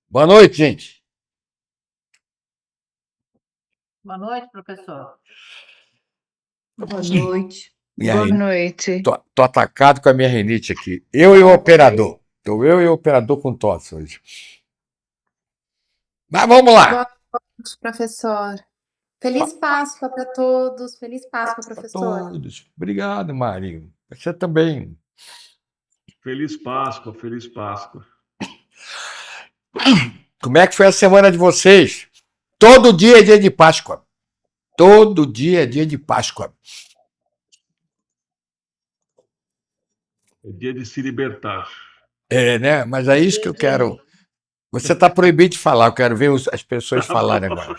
Boa noite, gente. Boa noite, professor. Boa noite. Minha Boa rin- noite. Tô atacado com a minha rinite aqui. Eu e o operador. Tô eu e o operador com tosse hoje. Mas vamos lá. Boa noite, professor. Feliz Páscoa para todos. Feliz Páscoa, professor. Todos. Obrigado, Marinho. Você também. Feliz Páscoa, feliz Páscoa. Como é que foi a semana de vocês? Todo dia é dia de Páscoa. Todo dia é dia de Páscoa. É dia de se libertar. É, né? Mas é isso que eu quero. Você está proibido de falar. Eu quero ver as pessoas falarem agora.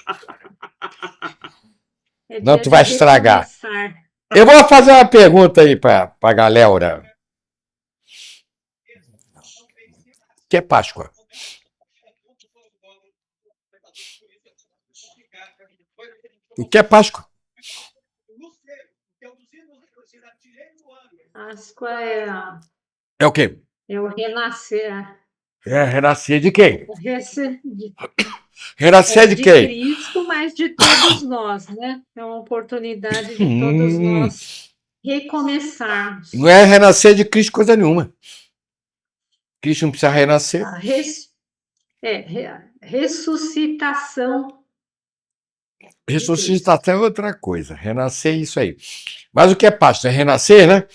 É Não, dia tu vai de estragar. recomeçar. Eu vou fazer uma pergunta aí para a galera. O que é Páscoa? O que é Páscoa? Páscoa É o quê? é o renascer. É renascer de quem? O rece- de, Renascer de de quem? Cristo, mas de todos nós, né? É uma oportunidade de todos nós recomeçarmos. Não é renascer de Cristo coisa nenhuma. Cristo não precisa renascer. A ressuscitação. Ressuscitação é outra coisa. Renascer é isso aí. Mas o que é Páscoa? É renascer, né?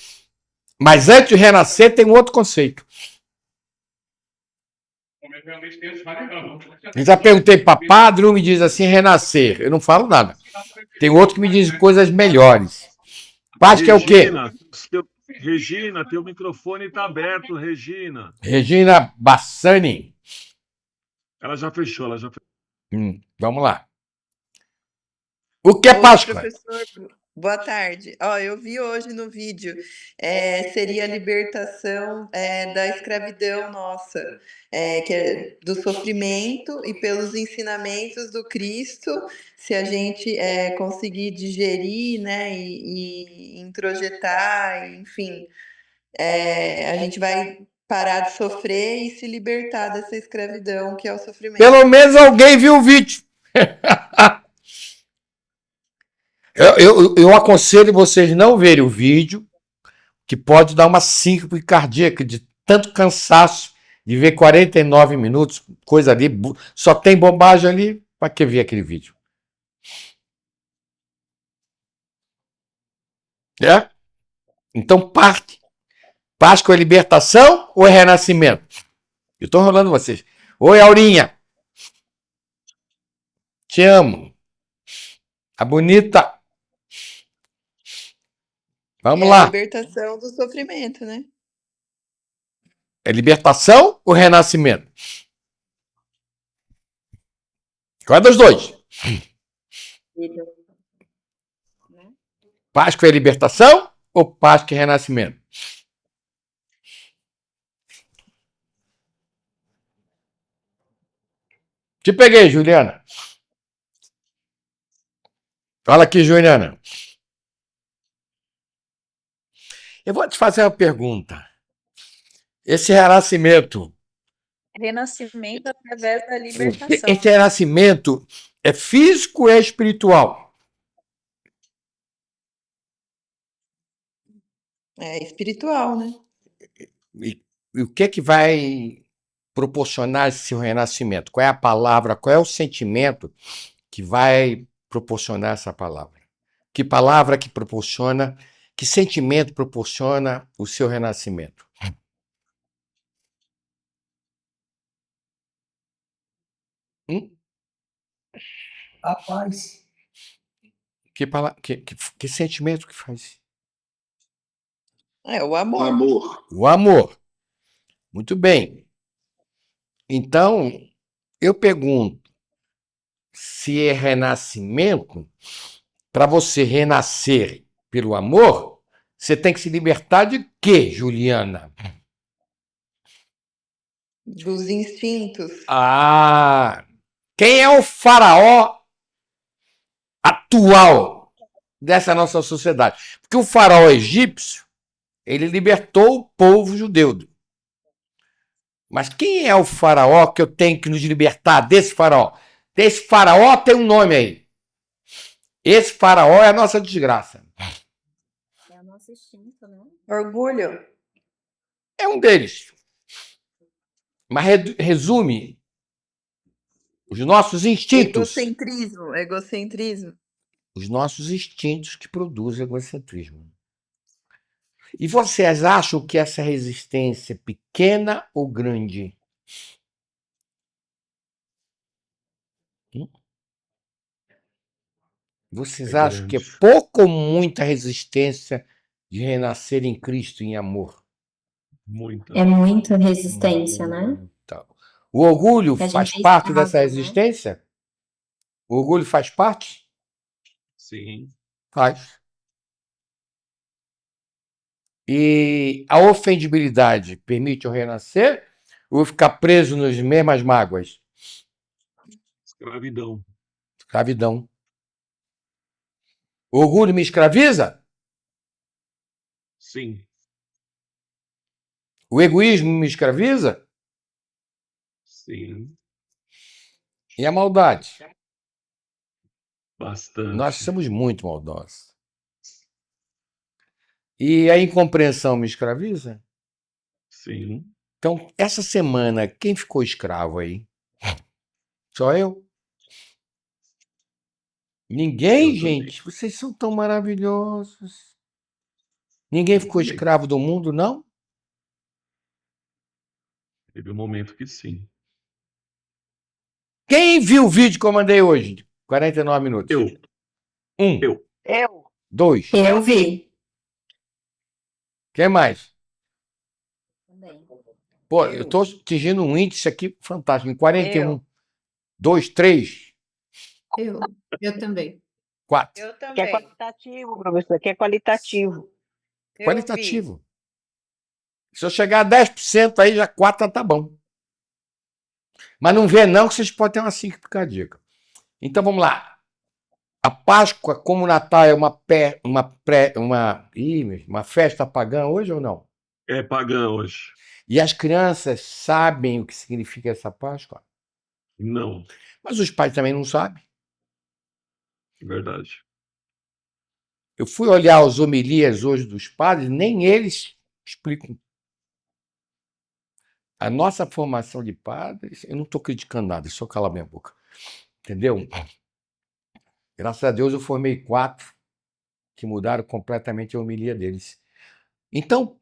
Mas antes de renascer tem um outro conceito. Eu já perguntei para padre, um me diz assim, renascer. Eu não falo nada. Tem outro que me diz coisas melhores. Páscoa é o quê? Regina, teu microfone está aberto, Regina. Regina Bassani. Ela já fechou, Vamos lá. O que é Oi, Páscoa? professor. Boa tarde. Ó, eu vi hoje no vídeo, seria a libertação da escravidão nossa, que é do sofrimento e pelos ensinamentos do Cristo, se a gente conseguir digerir, né, e introjetar, enfim, a gente vai parar de sofrer e se libertar dessa escravidão que é o sofrimento. Pelo menos alguém viu o vídeo. Eu aconselho vocês não verem o vídeo, que pode dar uma síncope cardíaca de tanto cansaço de ver 49 minutos, coisa ali, só tem bobagem ali, para que ver aquele vídeo? É? Então parte. Páscoa é libertação ou é renascimento? Eu estou rolando vocês. Oi, Aurinha. Te amo. A bonita. Vamos lá. A libertação do sofrimento, né? É libertação ou renascimento? Qual é dos dois? Páscoa é libertação ou Páscoa é renascimento? Te peguei, Juliana. Fala aqui, Juliana. Eu vou te fazer uma pergunta. Esse renascimento. Renascimento através da libertação. Esse renascimento é físico ou é espiritual? É espiritual, né? E o que vai proporcionar esse renascimento? Qual é a palavra, qual é o sentimento que vai proporcionar essa palavra? Que palavra que proporciona, que sentimento proporciona o seu renascimento? A paz. Que sentimento que faz? É o amor. O amor. Muito bem. Então, eu pergunto, se é renascimento, para você renascer pelo amor, você tem que se libertar de quê, Juliana? Dos instintos. Ah, quem é o faraó atual dessa nossa sociedade? Porque o faraó egípcio, ele libertou o povo judeu. Mas quem é o faraó que eu tenho que nos libertar desse faraó? Desse faraó tem um nome aí. Esse faraó é a nossa desgraça. É o nosso instinto, né? Orgulho. É um deles. Mas resume os nossos instintos. Egocentrismo. Egocentrismo. Os nossos instintos que produzem egocentrismo. E vocês acham que essa resistência é pequena ou grande? Vocês É acham que é grande. pouca ou muita resistência de renascer em Cristo em amor? Muita. É muita resistência, né? Então, o orgulho Que a faz gente é parte dessa escravo, né? resistência? O orgulho faz parte? Sim. Faz. E a ofendibilidade permite eu renascer ou eu ficar preso nas mesmas mágoas? Escravidão. Escravidão. O orgulho me escraviza? Sim. O egoísmo me escraviza? Sim. E a maldade? Bastante. Nós somos muito maldosos. E a incompreensão me escraviza? Sim. Então, essa semana, quem ficou escravo aí? Só eu? Ninguém, Eu também. gente. Vocês são tão maravilhosos. Ninguém ficou também. escravo do mundo, não? Teve um momento que sim. Quem viu o vídeo que eu mandei hoje? 49 minutos. Eu. 1. Eu. 2. Eu vi. Quem mais? Também. Pô, eu estou atingindo um índice aqui fantástico. Em 41. 2, 3, Eu também. 4. Eu Que é também. qualitativo, professor, que é qualitativo. Eu vi. Qualitativo. Se eu chegar a 10% aí, já 4 tá bom. Mas não vê não que vocês podem ter uma síncrope cardíaca. Então vamos lá. A Páscoa, como o Natal é uma festa pagã hoje ou não? É pagã hoje. E as crianças sabem o que significa essa Páscoa? Não. Mas os pais também não sabem. Verdade. Eu fui olhar as homilias hoje dos padres, nem eles explicam. A nossa formação de padres, eu não estou criticando nada, só calar minha boca. Entendeu? Graças a Deus eu formei 4 que mudaram completamente a homilia deles. Então,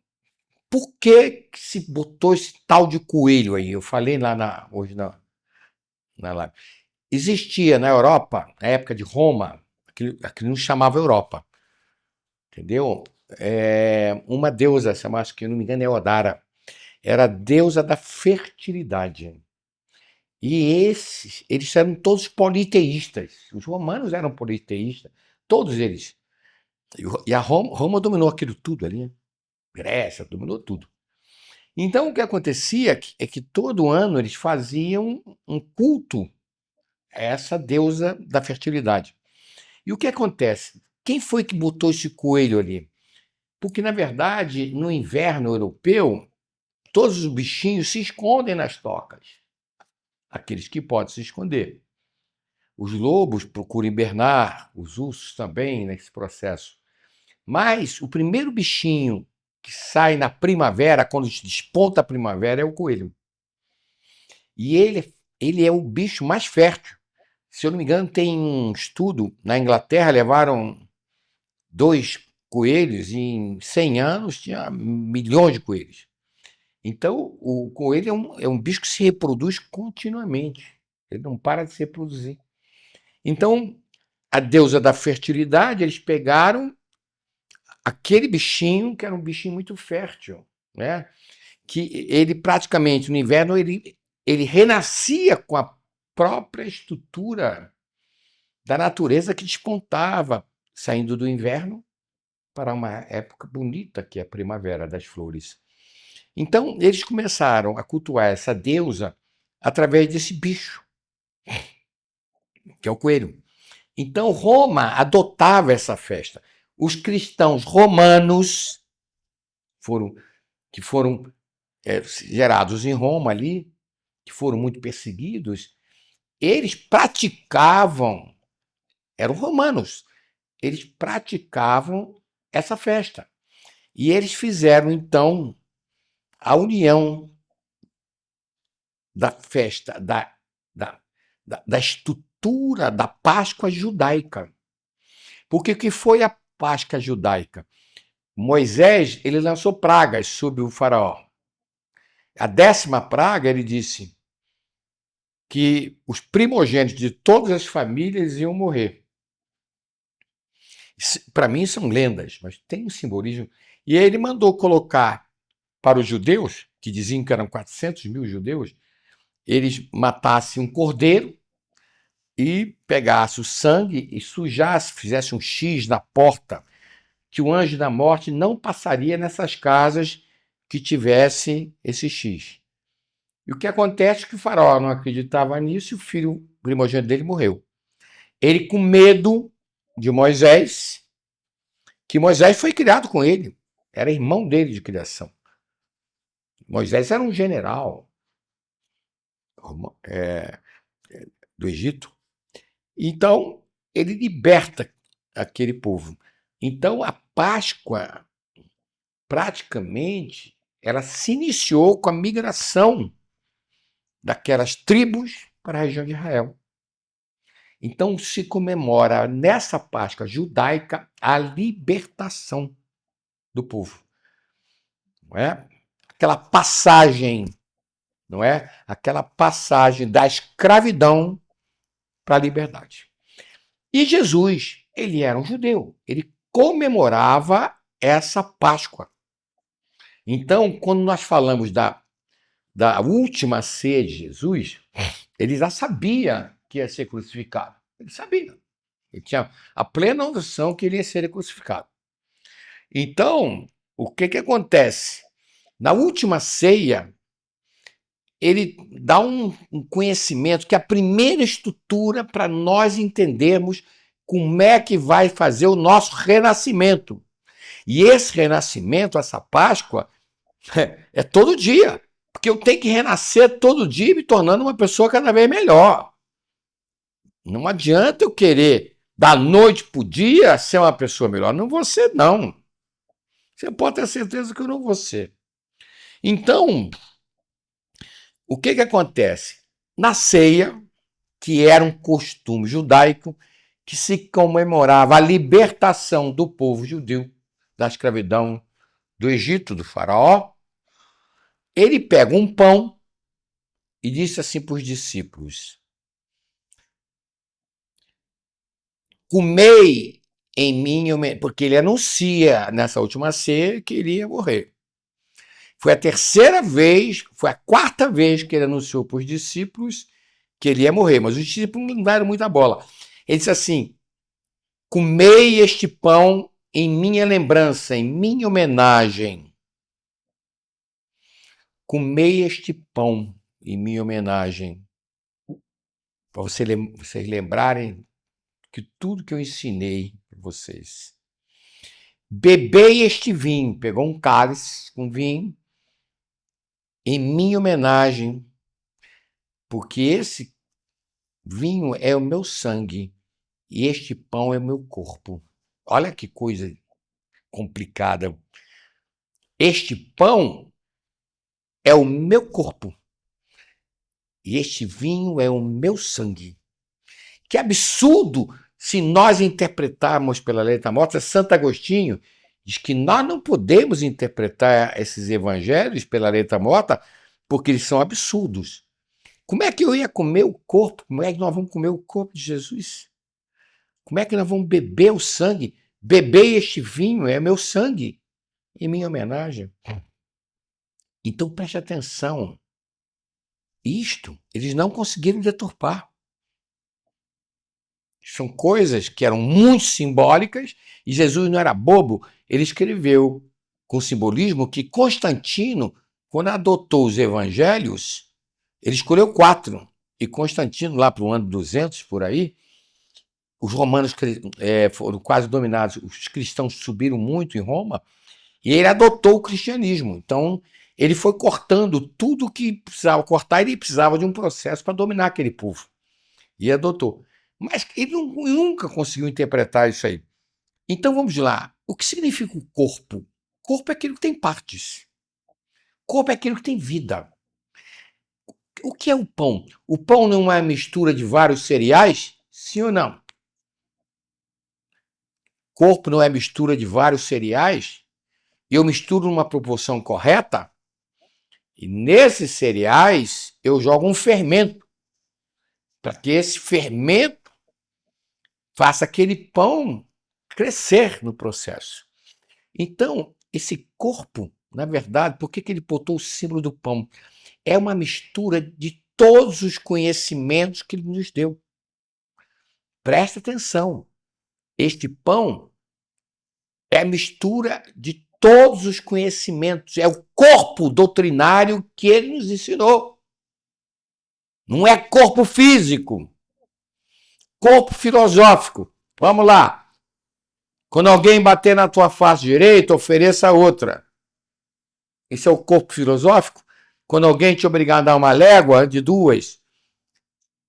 por que se botou esse tal de coelho aí? Eu falei lá hoje na live. Existia na Europa, na época de Roma, aquilo não chamava Europa, entendeu? Uma deusa, acho que não me engano é Odara, era a deusa da fertilidade. E eles eram todos politeístas. Os romanos eram politeístas, todos eles. E a Roma dominou aquilo tudo ali, né? Grécia dominou tudo. Então o que acontecia é que todo ano eles faziam um culto a essa deusa da fertilidade. E o que acontece? Quem foi que botou esse coelho ali? Porque, na verdade, no inverno europeu, todos os bichinhos se escondem nas tocas. Aqueles que podem se esconder. Os lobos procuram hibernar, os ursos também nesse processo. Mas o primeiro bichinho que sai na primavera, quando desponta a primavera, é o coelho. E ele é o bicho mais fértil. Se eu não me engano, tem um estudo, na Inglaterra levaram 2 coelhos e em 100 anos tinha milhões de coelhos. Então, o coelho é um bicho que se reproduz continuamente. Ele não para de se reproduzir. Então, a deusa da fertilidade, eles pegaram aquele bichinho, que era um bichinho muito fértil, né? Que ele praticamente, no inverno, ele renascia com a própria estrutura da natureza que despontava, saindo do inverno para uma época bonita, que é a primavera das flores. Então, eles começaram a cultuar essa deusa através desse bicho, que é o coelho. Então, Roma adotava essa festa. Os cristãos romanos que foram gerados em Roma ali, que foram muito perseguidos, eles praticavam, eram romanos, eles praticavam essa festa. E eles fizeram, então, a união da festa, da estrutura da Páscoa judaica. Porque o que foi a Páscoa judaica? Moisés, ele lançou pragas sobre o faraó. A 10ª praga, ele disse que os primogênitos de todas as famílias iam morrer. Para mim são lendas, mas tem um simbolismo. E aí ele mandou colocar para os judeus, que diziam que eram 400.000 judeus, eles matassem um cordeiro e pegassem o sangue e sujassem, fizessem um X na porta, que o anjo da morte não passaria nessas casas que tivessem esse X. E o que acontece é que o faraó não acreditava nisso e o filho primogênito dele morreu. Ele, com medo de Moisés, que Moisés foi criado com ele, era irmão dele de criação. Moisés era um general do Egito. Então, ele liberta aquele povo. Então, a Páscoa, praticamente, ela se iniciou com a migração daquelas tribos para a região de Israel. Então, se comemora nessa Páscoa judaica a libertação do povo. Não é? Aquela passagem, não é? Aquela passagem da escravidão para a liberdade. E Jesus, ele era um judeu, ele comemorava essa Páscoa. Então, quando nós falamos da última ceia de Jesus, ele já sabia que ia ser crucificado. Ele sabia. Ele tinha a plena noção que ele ia ser crucificado. Então, o que acontece? Na última ceia, ele dá um conhecimento que é a primeira estrutura para nós entendermos como é que vai fazer o nosso renascimento. E esse renascimento, essa Páscoa, é todo dia. Porque eu tenho que renascer todo dia me tornando uma pessoa cada vez melhor. Não adianta eu querer, da noite para o dia, ser uma pessoa melhor. Não vou ser, não. Você pode ter certeza que eu não vou ser. Então, o que acontece? Na ceia, que era um costume judaico, que se comemorava a libertação do povo judeu da escravidão do Egito, do faraó, ele pega um pão e disse assim para os discípulos: comei em mim, porque ele anuncia nessa última ceia que ele ia morrer. Foi a 3ª vez, foi a 4ª vez que ele anunciou para os discípulos que ele ia morrer, mas os discípulos não deram muita bola. Ele disse assim: comei este pão em minha lembrança, em minha homenagem. Comei este pão em minha homenagem. Para vocês lembrarem que tudo que eu ensinei para vocês. Bebei este vinho, pegou um cálice com vinho, em minha homenagem, porque esse vinho é o meu sangue e este pão é o meu corpo. Olha que coisa complicada. Este pão é o meu corpo e este vinho é o meu sangue. Que absurdo se nós interpretarmos pela letra morta. Santo Agostinho diz que nós não podemos interpretar esses evangelhos pela letra morta porque eles são absurdos. Como é que eu ia comer o corpo? Como é que nós vamos comer o corpo de Jesus? Como é que nós vamos beber o sangue? Beber este vinho é meu sangue, em minha homenagem. Então preste atenção. Isto, eles não conseguiram deturpar. São coisas que eram muito simbólicas e Jesus não era bobo. Ele escreveu com simbolismo que Constantino, quando adotou os evangelhos, ele escolheu 4. E Constantino, lá para o ano 200, por aí, os romanos foram quase dominados, os cristãos subiram muito em Roma, e ele adotou o cristianismo. Então, Ele foi cortando tudo que precisava cortar, ele precisava de um processo para dominar aquele povo. E adotou. Mas ele nunca conseguiu interpretar isso aí. Então vamos lá. O que significa o corpo? Corpo é aquilo que tem partes. Corpo é aquilo que tem vida. O que é o pão? O pão não é uma mistura de vários cereais? Sim ou não? Corpo não é mistura de vários cereais? Eu misturo numa proporção correta? E nesses cereais eu jogo um fermento, para que esse fermento faça aquele pão crescer no processo. Então, esse corpo, na verdade, por que ele botou o símbolo do pão? É uma mistura de todos os conhecimentos que ele nos deu. Presta atenção. Este pão é a mistura de todos os conhecimentos. É o corpo doutrinário que ele nos ensinou. Não é corpo físico. Corpo filosófico. Vamos lá. Quando alguém bater na tua face direita, ofereça a outra. Esse é o corpo filosófico. Quando alguém te obrigar a dar uma légua de duas,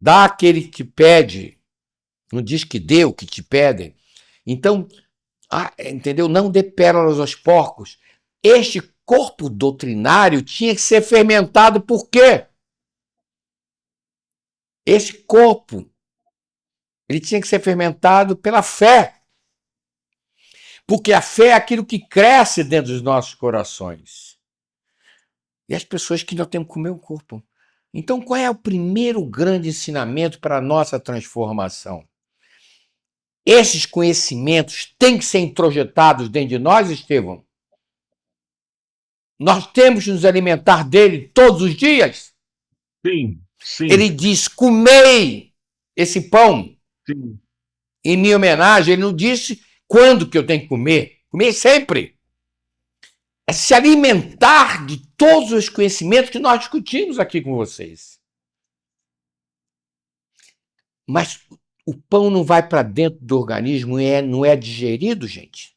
dá aquele que te pede. Não diz que dê o que te pedem. Então, entendeu? Não dê pérolas aos porcos. Este corpo doutrinário tinha que ser fermentado por quê? Esse corpo, ele tinha que ser fermentado pela fé. Porque a fé é aquilo que cresce dentro dos nossos corações. E as pessoas que não têm que comer o corpo. Então, qual é o primeiro grande ensinamento para a nossa transformação? Esses conhecimentos têm que ser introjetados dentro de nós, Estevão? Nós temos que nos alimentar dele todos os dias? Sim, sim, Ele diz, comei esse pão sim. em minha homenagem. Ele não disse quando que eu tenho que comer. Comer sempre. É se alimentar de todos os conhecimentos que nós discutimos aqui com vocês. Mas o pão não vai para dentro do organismo e não é digerido, gente.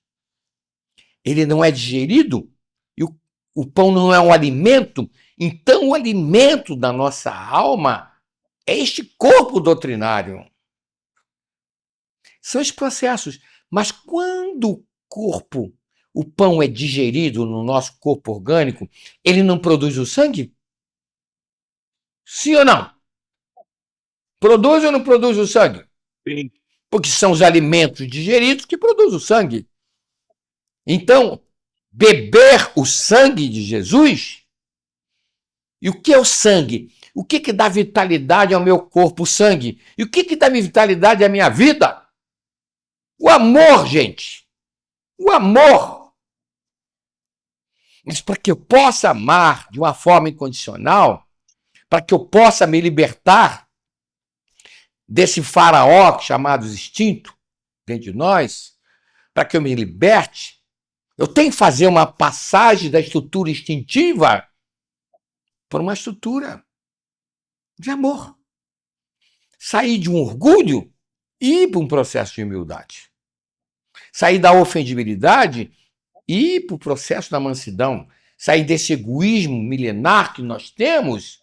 Ele não é digerido e o pão não é um alimento. Então, o alimento da nossa alma é este corpo doutrinário. São os processos. Mas quando o pão é digerido no nosso corpo orgânico, ele não produz o sangue? Sim ou não? Produz ou não produz o sangue? Sim. Porque são os alimentos digeridos que produzem o sangue. Então, beber o sangue de Jesus. E o que é o sangue? O que dá vitalidade ao meu corpo? O sangue. E o que dá vitalidade à minha vida? O amor, gente. O amor. Mas para que eu possa amar de uma forma incondicional, para que eu possa me libertar desse faraó chamado instinto dentro de nós, para que eu me liberte, eu tenho que fazer uma passagem da estrutura instintiva para uma estrutura de amor. Sair de um orgulho e ir para um processo de humildade. Sair da ofendibilidade e ir para o processo da mansidão. Sair desse egoísmo milenar que nós temos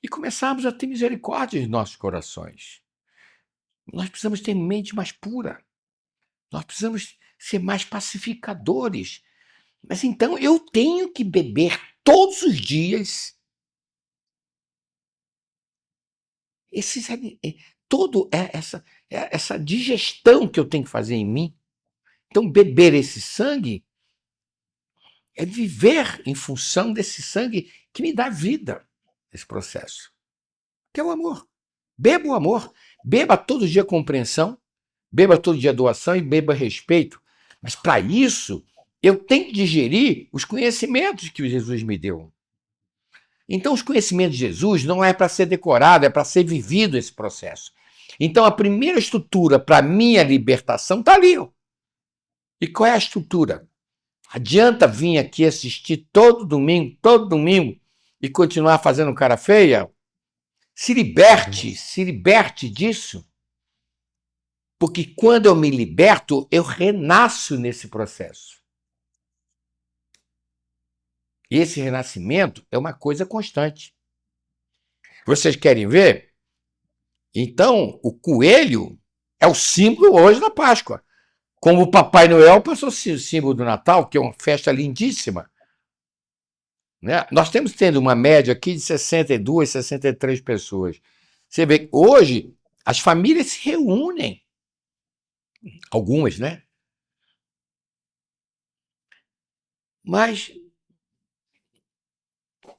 e começarmos a ter misericórdia em nossos corações. Nós precisamos ter mente mais pura. Nós precisamos ser mais pacificadores. Mas então eu tenho que beber todos os dias toda essa digestão que eu tenho que fazer em mim. Então, beber esse sangue é viver em função desse sangue que me dá vida, esse processo. Que é o amor. Beba o amor. Beba todo dia compreensão, beba todo dia doação e beba respeito. Mas, para isso, eu tenho que digerir os conhecimentos que Jesus me deu. Então, os conhecimentos de Jesus não é para ser decorado, é para ser vivido esse processo. Então, a primeira estrutura para a minha libertação está ali. E qual é a estrutura? Adianta vir aqui assistir todo domingo, e continuar fazendo cara feia? Se liberte disso. Porque quando eu me liberto, eu renasço nesse processo. Esse renascimento é uma coisa constante. Vocês querem ver? Então, o coelho é o símbolo hoje da Páscoa. Como o Papai Noel passou a ser o símbolo do Natal, que é uma festa lindíssima. Né? Nós temos tendo uma média aqui de 62, 63 pessoas. Você vê que hoje as famílias se reúnem. Algumas, né? Mas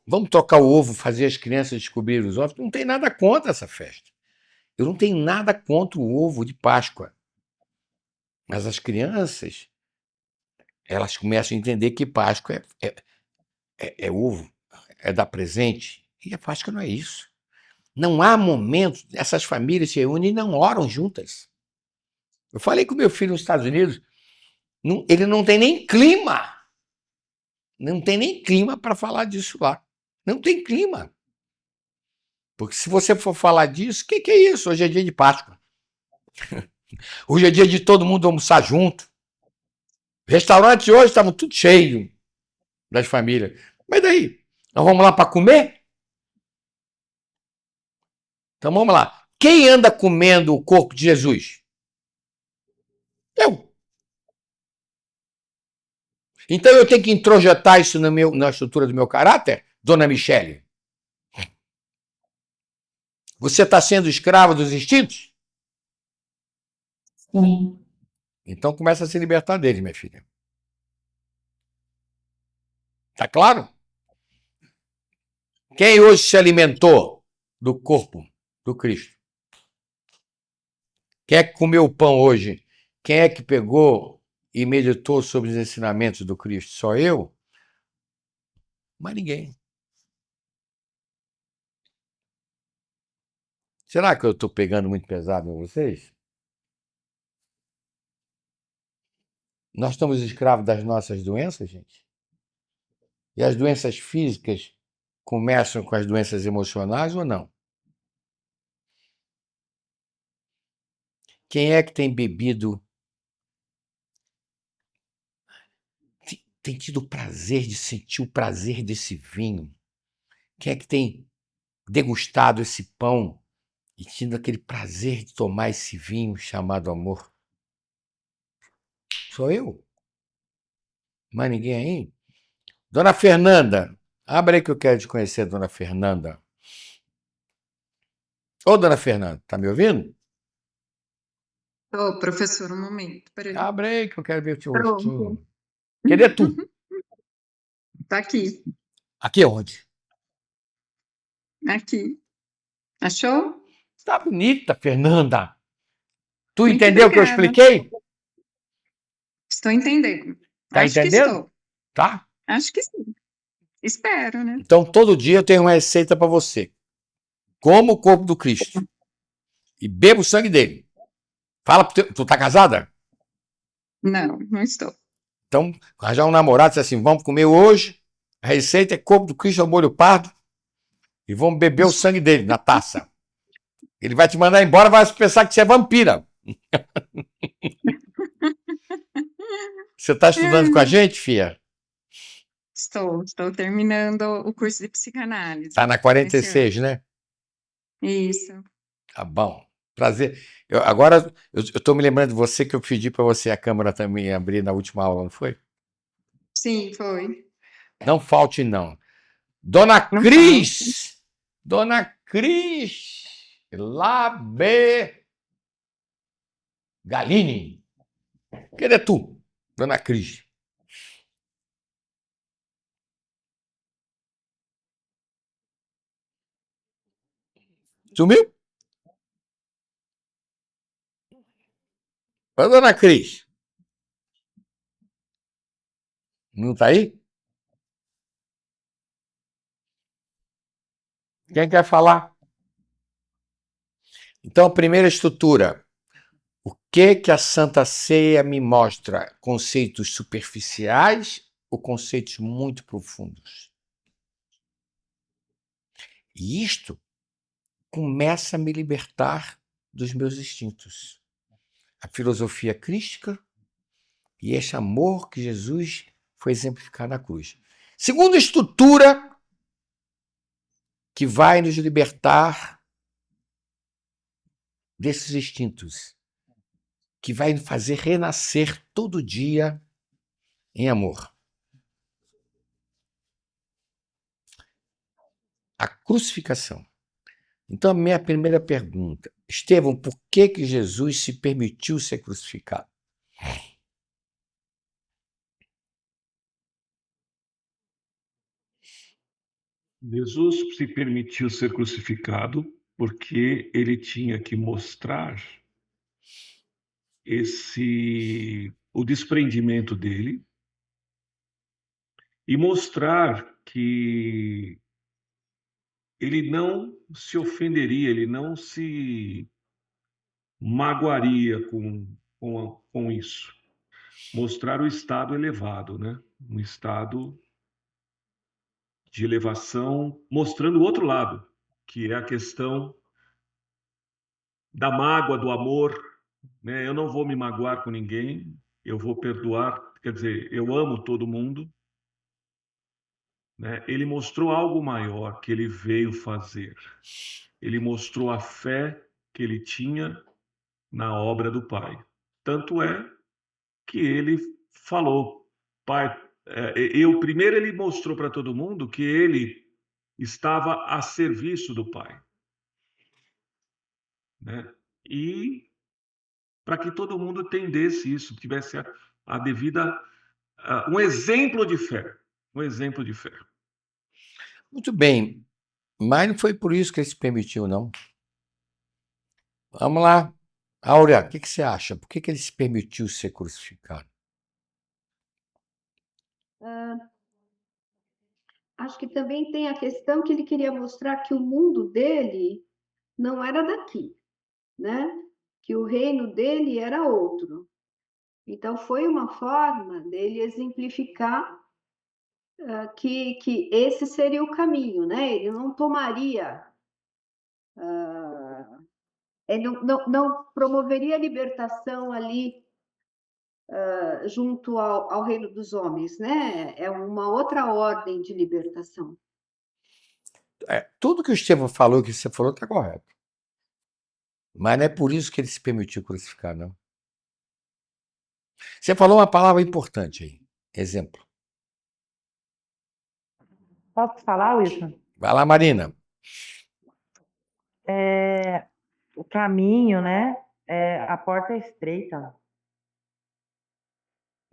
vamos trocar o ovo, fazer as crianças descobrirem os ovos? Não tem nada contra essa festa. Eu não tenho nada contra o ovo de Páscoa. Mas as crianças, elas começam a entender que Páscoa é ovo, é dar presente. E a Páscoa não é isso. Não há momento, essas famílias se reúnem e não oram juntas. Eu falei com meu filho nos Estados Unidos, ele não tem nem clima. Não tem nem clima para falar disso lá. Não tem clima. Porque se você for falar disso, o que é isso? Hoje é dia de Páscoa. Hoje é dia de todo mundo almoçar junto. Restaurantes hoje estavam tudo cheios das famílias. Mas daí? Nós vamos lá para comer? Então vamos lá. Quem anda comendo o corpo de Jesus? Eu. Então eu tenho que introjetar isso na estrutura do meu caráter, dona Michele? Você está sendo escravo dos instintos? Sim. Então começa a se libertar deles, minha filha. Tá claro? Quem hoje se alimentou do corpo do Cristo? Quem é que comeu o pão hoje? Quem é que pegou e meditou sobre os ensinamentos do Cristo? Só eu? Mas ninguém. Será que eu estou pegando muito pesado em vocês? Nós estamos escravos das nossas doenças, gente? E as doenças físicas começam com as doenças emocionais ou não? Quem é que tem bebido, tem tido o prazer de sentir o prazer desse vinho? Quem é que tem degustado esse pão e tido aquele prazer de tomar esse vinho chamado amor? Sou eu. Mais ninguém aí? Dona Fernanda, abre aí que eu quero te conhecer, Dona Fernanda. Ô, Dona Fernanda, tá me ouvindo? Ô, professor, um momento, peraí. Abre aí que eu quero ver o teu Pronto. rostinho. Cadê tu? Tá aqui, Aqui onde? aqui. Achou? Tá bonita, Fernanda. Tu Muito entendeu o que eu obrigada. expliquei? Estou entendendo. Tá Acho que entendendo? estou. Tá? Acho que sim. Espero, né? Então, todo dia eu tenho uma receita para você. Coma o corpo do Cristo. E beba o sangue dele. Fala pro teu... Tu tá casada? Não, não estou. Então, arranjar um namorado e dizer assim, vamos comer hoje. A receita é corpo do Cristo ao molho pardo. E vamos beber o sangue dele na taça. Ele vai te mandar embora, vai pensar que você é vampira. Você está estudando com a gente, filha? Estou terminando o curso de psicanálise. Tá na 46, né? Isso. Tá bom. Prazer. Agora, eu estou me lembrando de você que eu pedi para você a câmera também abrir na última aula, não foi? Sim, foi. Não falte, não. Dona Não Cris! Dona Cris! Labe Galini. Cadê tu, Dona Cris? Sumiu? Ô, Dona Cris. Não tá aí? Quem quer falar? Então, a primeira estrutura. O que a Santa Ceia me mostra? Conceitos superficiais ou conceitos muito profundos? E isto começa a me libertar dos meus instintos. A filosofia crística e esse amor que Jesus foi exemplificar na cruz. Segunda estrutura que vai nos libertar desses instintos, que vai nos fazer renascer todo dia em amor. A crucificação. Então, a minha primeira pergunta, Estevão, por que Jesus se permitiu ser crucificado? Jesus se permitiu ser crucificado porque ele tinha que mostrar o desprendimento dele e mostrar que ele não se ofenderia, ele não se magoaria com isso. Mostrar o estado elevado, né? Um estado de elevação, mostrando o outro lado, que é a questão da mágoa, do amor, né? Eu não vou me magoar com ninguém, eu vou perdoar, quer dizer, eu amo todo mundo, né? Ele mostrou algo maior que ele veio fazer. Ele mostrou a fé que ele tinha na obra do Pai. Tanto é que ele falou, Pai, primeiro ele mostrou para todo mundo que ele estava a serviço do Pai, né? E para que todo mundo entendesse isso, tivesse a devida, um exemplo de fé, um exemplo de fé. Muito bem, mas não foi por isso que ele se permitiu, não. Vamos lá. Áurea, o que você acha? Por que ele se permitiu ser crucificado? Acho que também tem a questão que ele queria mostrar que o mundo dele não era daqui, né? Que o reino dele era outro. Então, foi uma forma dele exemplificar que esse seria o caminho, né? Ele não tomaria, ele não promoveria a libertação ali junto ao reino dos homens, né? É uma outra ordem de libertação. Tudo que o Estevão falou, que você falou, está correto. Mas não é por isso que ele se permitiu crucificar, não. Você falou uma palavra importante aí. Exemplo. Posso falar, Wilson? Vai lá, Marina. O caminho, né? A porta é estreita.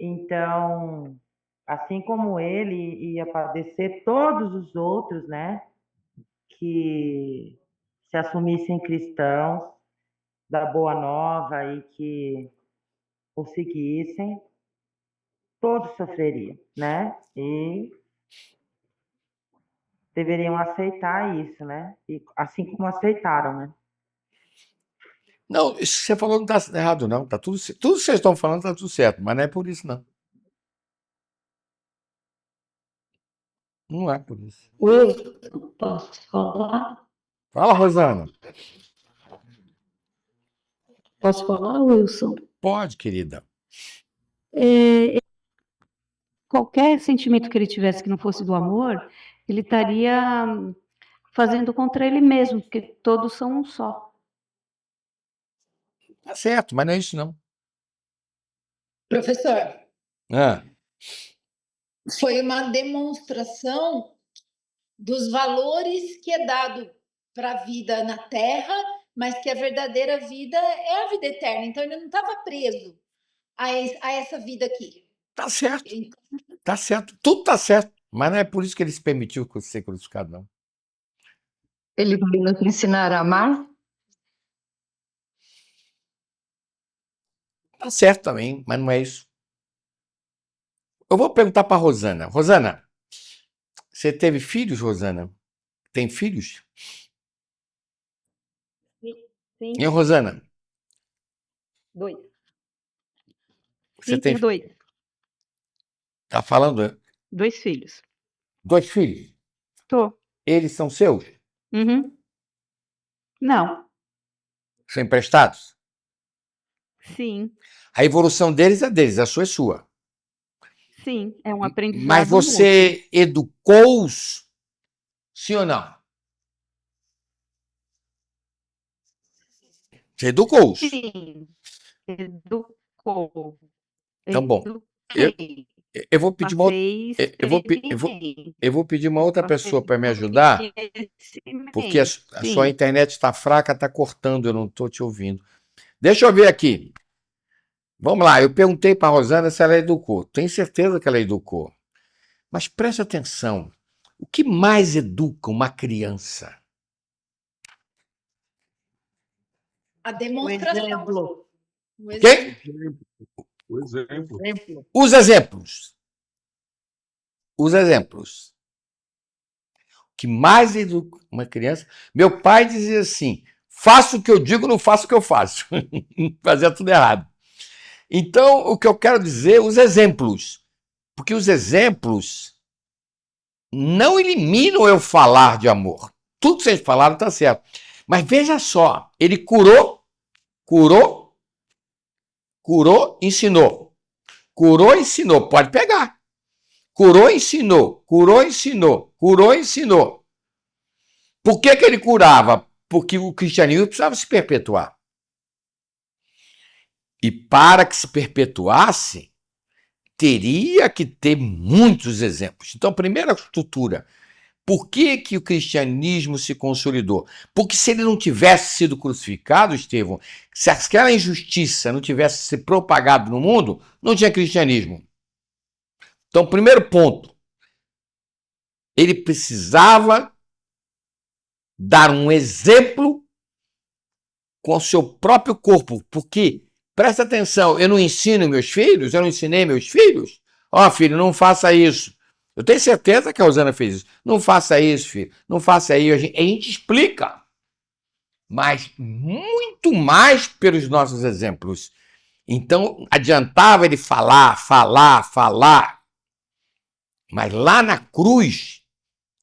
Então, assim como ele ia padecer, todos os outros, né? Que se assumissem cristãos da Boa Nova e que o seguissem, todos sofreriam, né? E deveriam aceitar isso, né? E assim como aceitaram, né? Não, isso que você falou não está errado, não. Tá tudo que vocês estão falando está tudo certo, mas não é por isso, não. Não é por isso. Wilson, posso falar? Fala, Rosana. Posso falar, Wilson? Pode, querida. Qualquer sentimento que ele tivesse que não fosse do amor, ele estaria fazendo contra ele mesmo, porque todos são um só. Tá certo, mas não é isso, não. Professor, Ah, foi uma demonstração dos valores que é dado para a vida na Terra, mas que a verdadeira vida é a vida eterna. Então, ele não estava preso a essa vida aqui. tá certo. Tá certo. Tudo tá certo. Mas não é por isso que ele se permitiu ser crucificado, não. Ele veio nos ensinar a amar? Tá certo também, mas não é isso. Eu vou perguntar para Rosana. Rosana, você teve filhos, Rosana? Tem filhos? Sim, E Rosana? 2. Você Sim, tem tenho 2. Tá falando 2 filhos. 2 filhos? Tô. Eles são seus? Uhum. Não. São emprestados? Sim. A evolução deles é deles, a sua é sua. Sim, é um aprendizado Mas mútuo. você educou-os, sim ou não? Você educou-os. Sim, educou. Então, bom, eu, Eduquei. eu vou pedir uma outra, Passei eu vou pedir uma outra pessoa para me passei ajudar, porque a conhecimento. sua Sim. internet está fraca, está cortando, eu não estou te ouvindo. Deixa eu ver aqui. Vamos lá, eu perguntei para a Rosana se ela educou. Tenho certeza que ela educou. Mas preste atenção. O que mais educa uma criança? A O demonstração. exemplo. O Quem? O exemplo. Os exemplos. Os exemplos. O que mais educa uma criança? Meu pai dizia assim: faço o que eu digo, não faço o que eu faço. Fazia tudo errado. Então, o que eu quero dizer, os exemplos. Porque os exemplos não eliminam eu falar de amor. Tudo que vocês falaram está certo. Mas veja só, ele curou, ensinou. Curou, ensinou. Pode pegar. Curou, ensinou. Curou, ensinou. Curou, ensinou. Por que ele curava? Porque o cristianismo precisava se perpetuar. E para que se perpetuasse, teria que ter muitos exemplos. Então, primeira estrutura. Por que o cristianismo se consolidou? Porque se ele não tivesse sido crucificado, Estevão, se aquela injustiça não tivesse se propagado no mundo, não tinha cristianismo. Então, primeiro ponto, ele precisava dar um exemplo com o seu próprio corpo, porque, presta atenção, eu não ensino meus filhos, eu não ensinei meus filhos, ó, filho, não faça isso. Eu tenho certeza que a Rosana fez isso. Não faça isso, filho, não faça isso. A gente explica, mas muito mais pelos nossos exemplos. Então, adiantava ele falar, mas lá na cruz,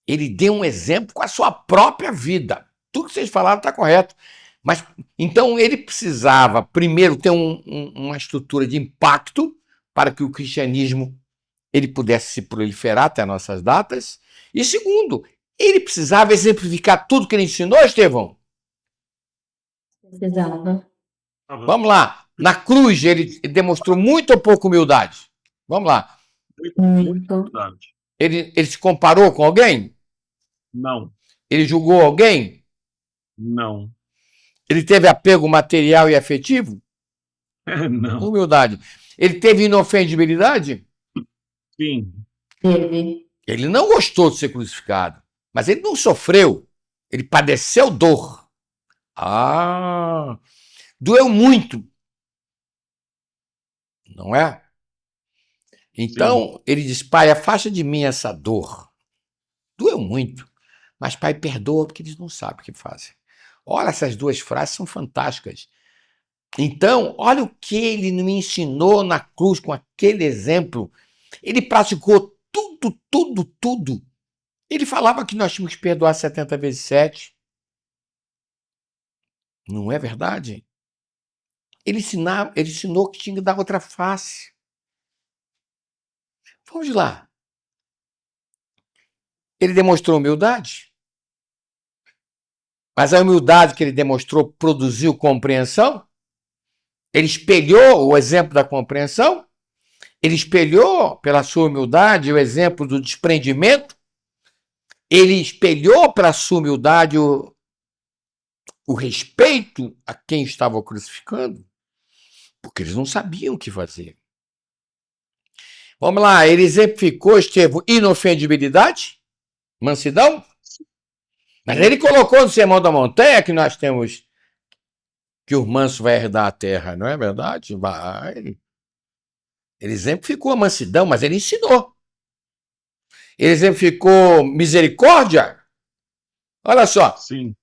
ele deu um exemplo com a sua própria vida. Tudo que vocês falaram está correto. Mas então ele precisava, primeiro, ter uma estrutura de impacto para que o cristianismo ele pudesse se proliferar até nossas datas. E segundo, ele precisava exemplificar tudo que ele ensinou, Estevão. Precisava. Vamos lá. Na cruz, ele demonstrou muito ou pouca humildade. Vamos lá. Muito. Ele se comparou com alguém? Não. Ele julgou alguém? Não. Ele teve apego material e afetivo? Não. Humildade. Ele teve inofendibilidade? Sim. Teve. Ele não gostou de ser crucificado, mas ele não sofreu. Ele padeceu dor. Ah, doeu muito. Não é? Então, ele diz, pai, afasta de mim essa dor. Doeu muito. Mas, pai, perdoa, porque eles não sabem o que fazem. Olha, essas duas frases são fantásticas. Então, olha o que ele me ensinou na cruz com aquele exemplo. Ele praticou tudo. Ele falava que nós tínhamos que perdoar 70 vezes 7. Não é verdade? Ele ensinou que tinha que dar outra face. Vamos lá. Ele demonstrou humildade. Mas a humildade que ele demonstrou produziu compreensão? Ele espelhou o exemplo da compreensão? Ele espelhou, pela sua humildade, o exemplo do desprendimento? Ele espelhou, pela sua humildade, o respeito a quem estava crucificando? Porque eles não sabiam o que fazer. Vamos lá, ele exemplificou, Estevão, inofendibilidade? Mansidão? Mas ele colocou no Sermão da Montanha que nós temos que o manso vai herdar a terra, não é verdade? Vai. Ele exemplificou a mansidão, mas ele ensinou. Ele exemplificou misericórdia? Olha só. Sim.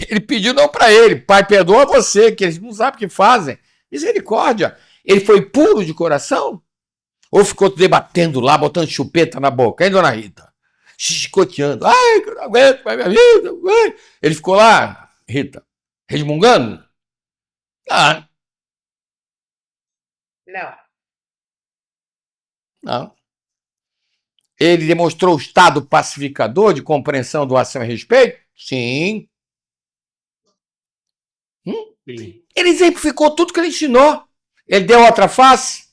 Ele pediu não para ele, pai, perdoa você, que eles não sabem o que fazem. Misericórdia. Ele foi puro de coração? Ou ficou debatendo lá, botando chupeta na boca, hein, dona Rita? Chicoteando. Ai, que eu não aguento mais minha vida. Ai. Ele ficou lá, Rita, resmungando? Ah. Não. Não. Ele demonstrou o estado pacificador de compreensão, doação e respeito? Sim. Sim. Ele exemplificou tudo que ele ensinou. Ele deu outra face?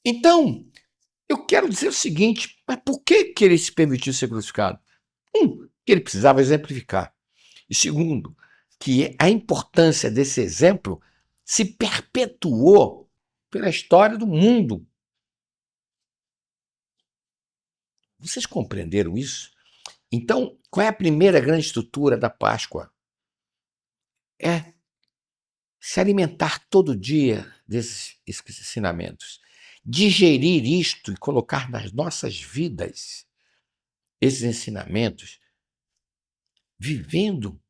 Então, eu quero dizer o seguinte, mas por que ele se permitiu ser crucificado? Que ele precisava exemplificar. E segundo, que a importância desse exemplo se perpetuou pela história do mundo. Vocês compreenderam isso? Então, qual é a primeira grande estrutura da Páscoa? É se alimentar todo dia desses ensinamentos. Digerir isto e colocar nas nossas vidas esses ensinamentos, vivendo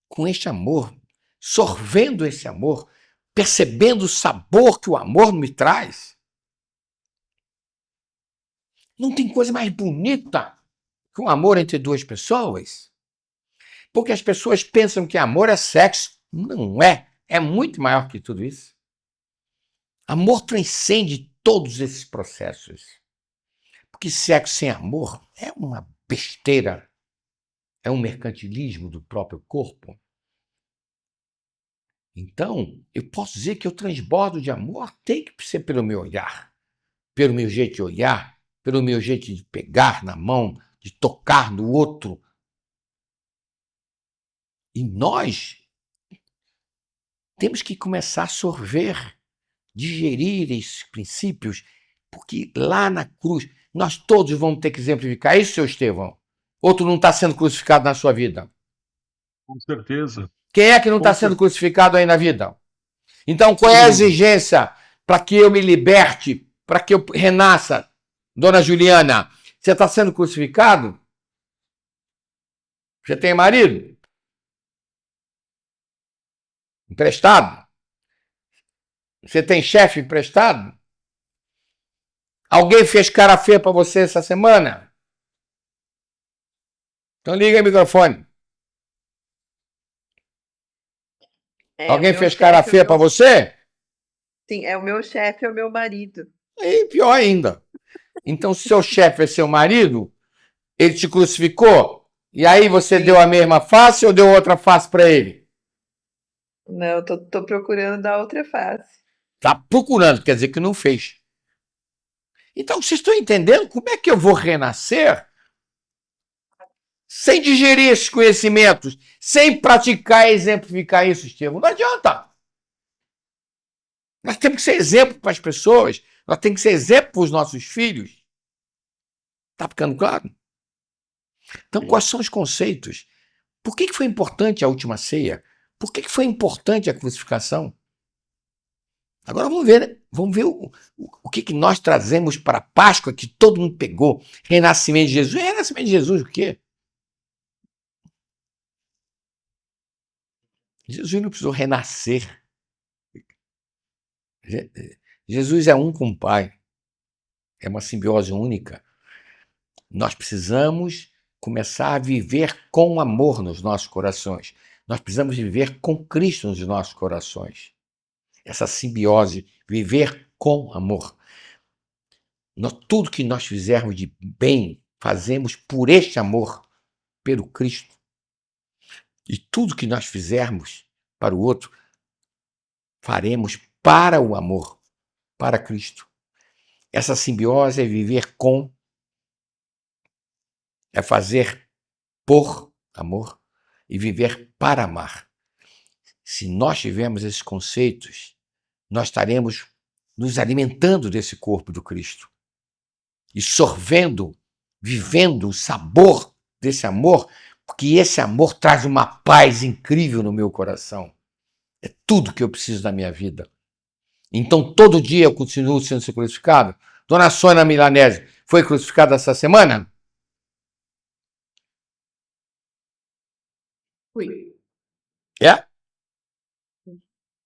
com este amor, sorvendo esse amor, percebendo o sabor que o amor me traz. Não tem coisa mais bonita que um amor entre duas pessoas. Porque as pessoas pensam que amor é sexo. Não é. É muito maior que tudo isso. Amor transcende todos esses processos. Porque sexo sem amor é uma besteira. É um mercantilismo do próprio corpo. Então, eu posso dizer que o transbordo de amor tem que ser pelo meu olhar, pelo meu jeito de olhar, pelo meu jeito de pegar na mão, de tocar no outro. E nós temos que começar a sorver, digerir esses princípios, porque lá na cruz nós todos vamos ter que exemplificar isso, seu Estevão. Outro não está sendo crucificado na sua vida. Com certeza. Quem é que não está sendo crucificado aí na vida? Então, qual é a exigência para que eu me liberte, para que eu renasça? Dona Juliana, você está sendo crucificado? Você tem marido? Emprestado? Você tem chefe emprestado? Alguém fez cara feia para você essa semana? Então liga o microfone. Alguém fez cara feia para você? Sim, é o meu chefe, é o meu marido. E pior ainda. Então, se seu chefe é seu marido, ele te crucificou, e aí você deu a mesma face ou deu outra face para ele? Não, tô procurando dar outra face. Está procurando, quer dizer que não fez. Então, vocês estão entendendo como é que eu vou renascer sem digerir esses conhecimentos, sem praticar e exemplificar isso, Estevão? Não adianta. Nós temos que ser exemplo para as pessoas, nós temos que ser exemplo para os nossos filhos. Está ficando claro? Então, quais são os conceitos? Por que foi importante a última ceia? Por que foi importante a crucificação? Agora vamos ver o que nós trazemos para a Páscoa que todo mundo pegou. Renascimento de Jesus. Renascimento de Jesus o quê? Jesus não precisou renascer. Jesus é um com o Pai. É uma simbiose única. Nós precisamos começar a viver com amor nos nossos corações. Nós precisamos viver com Cristo nos nossos corações. Essa simbiose, viver com amor. Tudo que nós fizermos de bem, fazemos por este amor, pelo Cristo. E tudo que nós fizermos para o outro, faremos para o amor, para Cristo. Essa simbiose é viver com, é fazer por amor e viver para amar. Se nós tivermos esses conceitos, nós estaremos nos alimentando desse corpo do Cristo e sorvendo, vivendo o sabor desse amor, porque esse amor traz uma paz incrível no meu coração. É tudo que eu preciso na minha vida. Então, todo dia eu continuo sendo crucificado. Dona Sônia Milanese foi crucificada essa semana? Fui. É?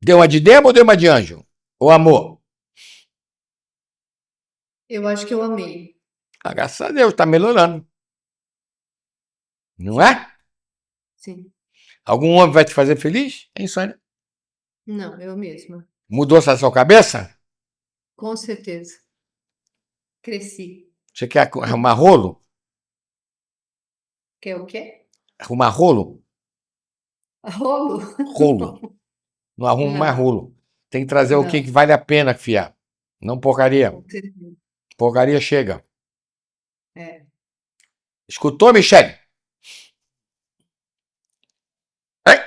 Deu uma de demo ou deu uma de anjo? Ou amor? Eu acho que eu amei. Ah, graças a Deus, está melhorando. Não é? Sim. Algum homem vai te fazer feliz? Hein, Sônia? Não, eu mesma. Mudou essa sua cabeça? Com certeza. Cresci. Você quer arrumar rolo? Quer o quê? Arrumar rolo? Rolo? Rolo. Não arruma mais Não, rolo. Tem que trazer o que não. vale a pena fiar. Não porcaria. Com certeza. Porcaria chega. É. Escutou, Michele? Hein?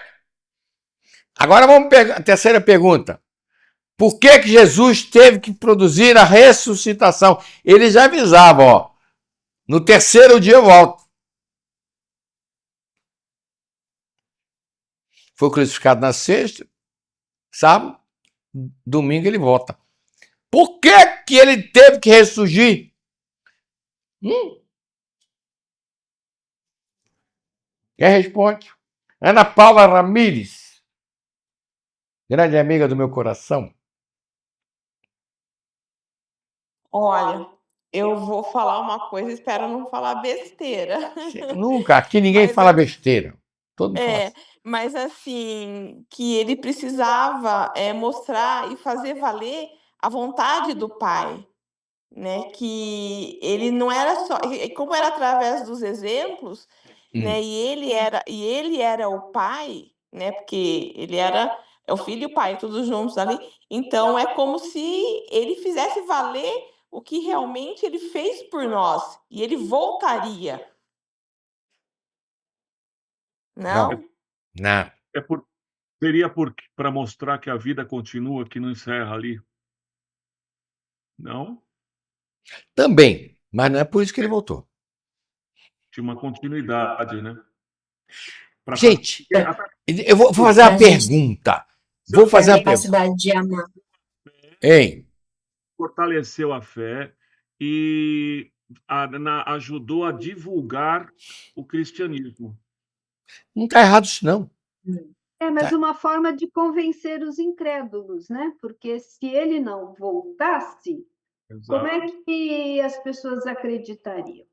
Agora vamos pegar a terceira pergunta. Por que que Jesus teve que produzir a ressuscitação? Ele já avisava, ó. No terceiro dia eu volto. Foi crucificado na sexta, sábado, domingo ele volta. Por que que ele teve que ressurgir? Quem responde? Ana Paula Ramires, grande amiga do meu coração. Olha, eu vou falar uma coisa, espero não falar besteira. Nunca, aqui ninguém Mas fala besteira. Todo mundo fala assim. mas assim, que ele precisava mostrar e fazer valer a vontade do Pai, né? Que ele não era só, e como era através dos exemplos, né? E ele era o Pai, né? Porque ele era o Filho e o Pai, todos juntos ali. Então é como se ele fizesse valer o que realmente ele fez por nós e ele voltaria, Não, não? não. Seria para mostrar que a vida continua, que não encerra ali? Não? Também, mas não é por isso que ele voltou. Tinha uma continuidade, né? Gente, eu vou fazer uma pergunta. Vou fazer uma pergunta. Capacidade de amar. Hein? Fortaleceu a fé e ajudou a divulgar o cristianismo. Não está errado isso, não. Mas uma forma de convencer os incrédulos, né? Porque se ele não voltasse, como é que as pessoas acreditariam?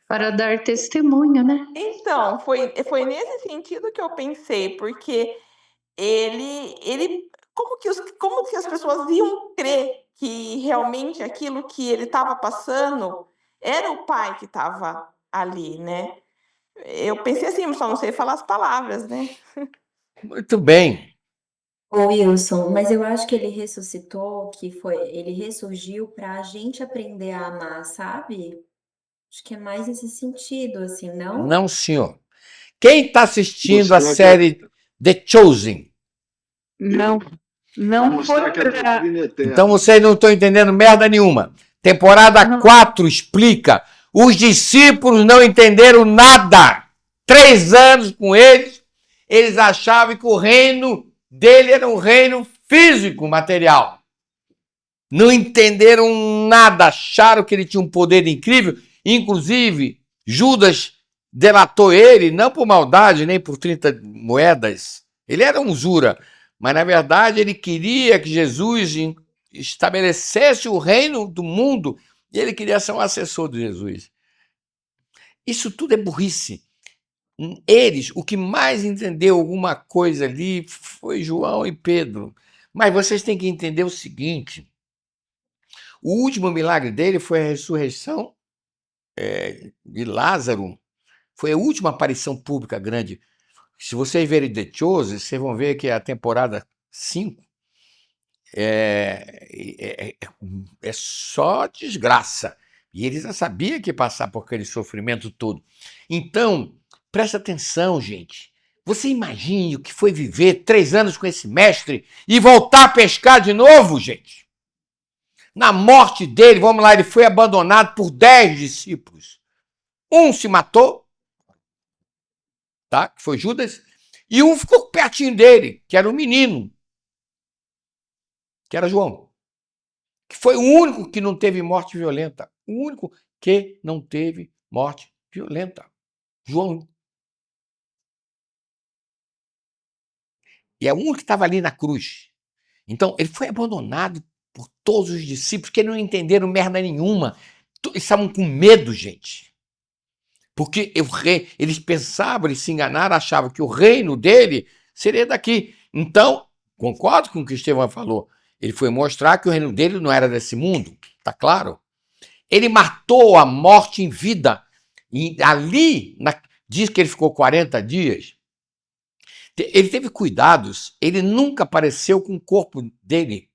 Para dar testemunho, né? Então, foi nesse sentido que eu pensei, porque como que as pessoas iam crer que realmente aquilo que ele estava passando era o Pai que estava ali, né? Eu pensei assim, só não sei falar as palavras, né? Muito bem. Ô Wilson, mas eu acho que ele ressuscitou, ele ressurgiu para a gente aprender a amar, sabe? Acho que é mais esse sentido, assim, não? Não, senhor. Quem está assistindo a série The Chosen? Não foi para... Então vocês não estão entendendo merda nenhuma. Temporada 4 explica. Os discípulos não entenderam nada. 3 anos com eles, eles achavam que o reino dele era um reino físico, material. Não entenderam nada, acharam que ele tinha um poder incrível. Inclusive, Judas delatou ele, não por maldade, nem por 30 moedas. Ele era um usura. Mas, na verdade, ele queria que Jesus estabelecesse o reino do mundo e ele queria ser um assessor de Jesus. Isso tudo é burrice. Eles, o que mais entendeu alguma coisa ali foi João e Pedro. Mas vocês têm que entender o seguinte: o último milagre dele foi a ressurreição de Lázaro. Foi a última aparição pública grande. Se vocês verem The Chosen, vocês vão ver que a temporada 5 é só desgraça. E eles já sabiam que ia passar por aquele sofrimento todo. Então, presta atenção, gente. Você imagine o que foi viver 3 anos com esse mestre e voltar a pescar de novo, gente? Na morte dele, vamos lá, ele foi abandonado por 10 discípulos. Um se matou, tá? Que foi Judas, e um ficou pertinho dele, que era um menino, que era João, que foi o único que não teve morte violenta. O único que não teve morte violenta. João. E é o único que estava ali na cruz. Então, ele foi abandonado por todos os discípulos, que não entenderam merda nenhuma. Eles estavam com medo, gente. Porque eles pensavam, eles se enganaram, achavam que o reino dele seria daqui. Então, concordo com o que o Estevão falou. Ele foi mostrar que o reino dele não era desse mundo, tá claro? Ele matou a morte em vida. E ali, diz que ele ficou 40 dias. Ele teve cuidados, ele nunca apareceu com o corpo dele.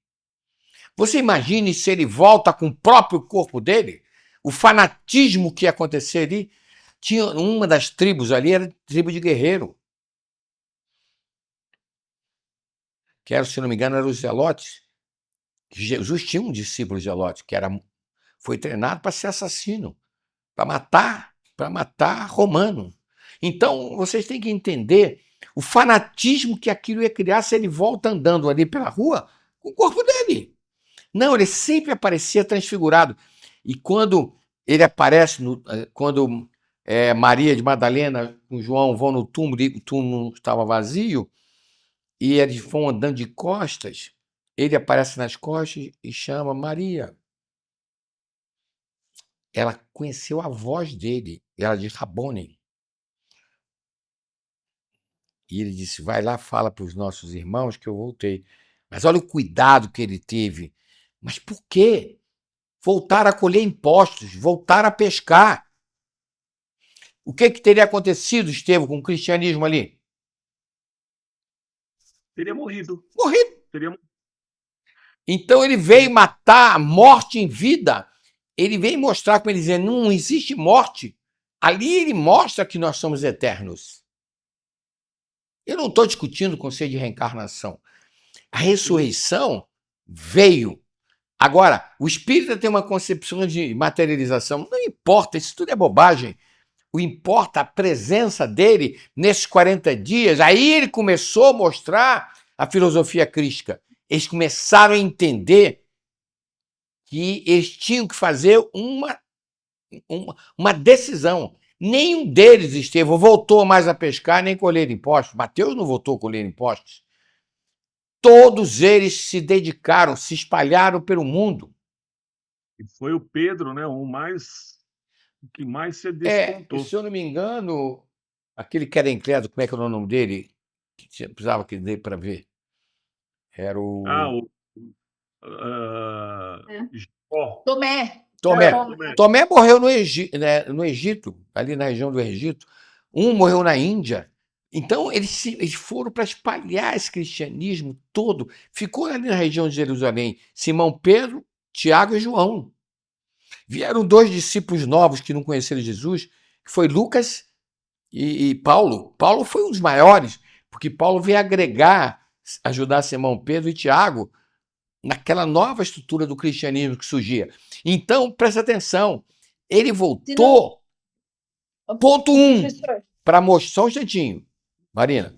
Você imagine se ele volta com o próprio corpo dele? O fanatismo que ia acontecer ali. Tinha uma das tribos ali, era a tribo de guerreiro. Que era, se não me engano, eram os zelotes. Jesus tinha um discípulo zelote, que foi treinado para ser assassino, para matar romano. Então, vocês têm que entender o fanatismo que aquilo ia criar se ele volta andando ali pela rua com o corpo dele. Não, ele sempre aparecia transfigurado. E quando ele aparece, quando Maria de Madalena com João vão no túmulo, e o túmulo estava vazio, e eles vão andando de costas, ele aparece nas costas e chama Maria. Ela conheceu a voz dele, ela diz Rabone. E ele disse, vai lá, fala para os nossos irmãos que eu voltei. Mas olha o cuidado que ele teve. Mas por quê? Voltar a colher impostos, voltar a pescar. O que teria acontecido, Estevão, com o cristianismo ali? Teria morrido. Morrido. Teria... Então ele veio matar a morte em vida. Ele veio mostrar, como ele dizia, não existe morte. Ali ele mostra que nós somos eternos. Eu não estou discutindo o conceito de reencarnação. A ressurreição veio. Agora, o espírita tem uma concepção de materialização. Não importa, isso tudo é bobagem. O importa a presença dele nesses 40 dias. Aí ele começou a mostrar a filosofia crística. Eles começaram a entender que eles tinham que fazer uma decisão. Nenhum deles, Estevão, voltou mais a pescar nem colher impostos. Mateus não voltou a colher impostos. Todos eles se dedicaram, se espalharam pelo mundo. E foi o Pedro, né, o que mais se despontou. Se eu não me engano, aquele que era incrédulo, como é que era o nome dele? Que precisava que dê para ver. Era o... Tomé. Tomé morreu no Egito, ali na região do Egito. Um morreu na Índia. Então, eles foram para espalhar esse cristianismo todo. Ficou ali na região de Jerusalém. Simão Pedro, Tiago e João. Vieram 2 discípulos novos que não conheceram Jesus, que foi Lucas e Paulo. Paulo foi um dos maiores, porque Paulo veio ajudar Simão Pedro e Tiago naquela nova estrutura do cristianismo que surgia. Então, presta atenção, ele voltou, ponto 1, para mostrar, só um instantinho, Marina,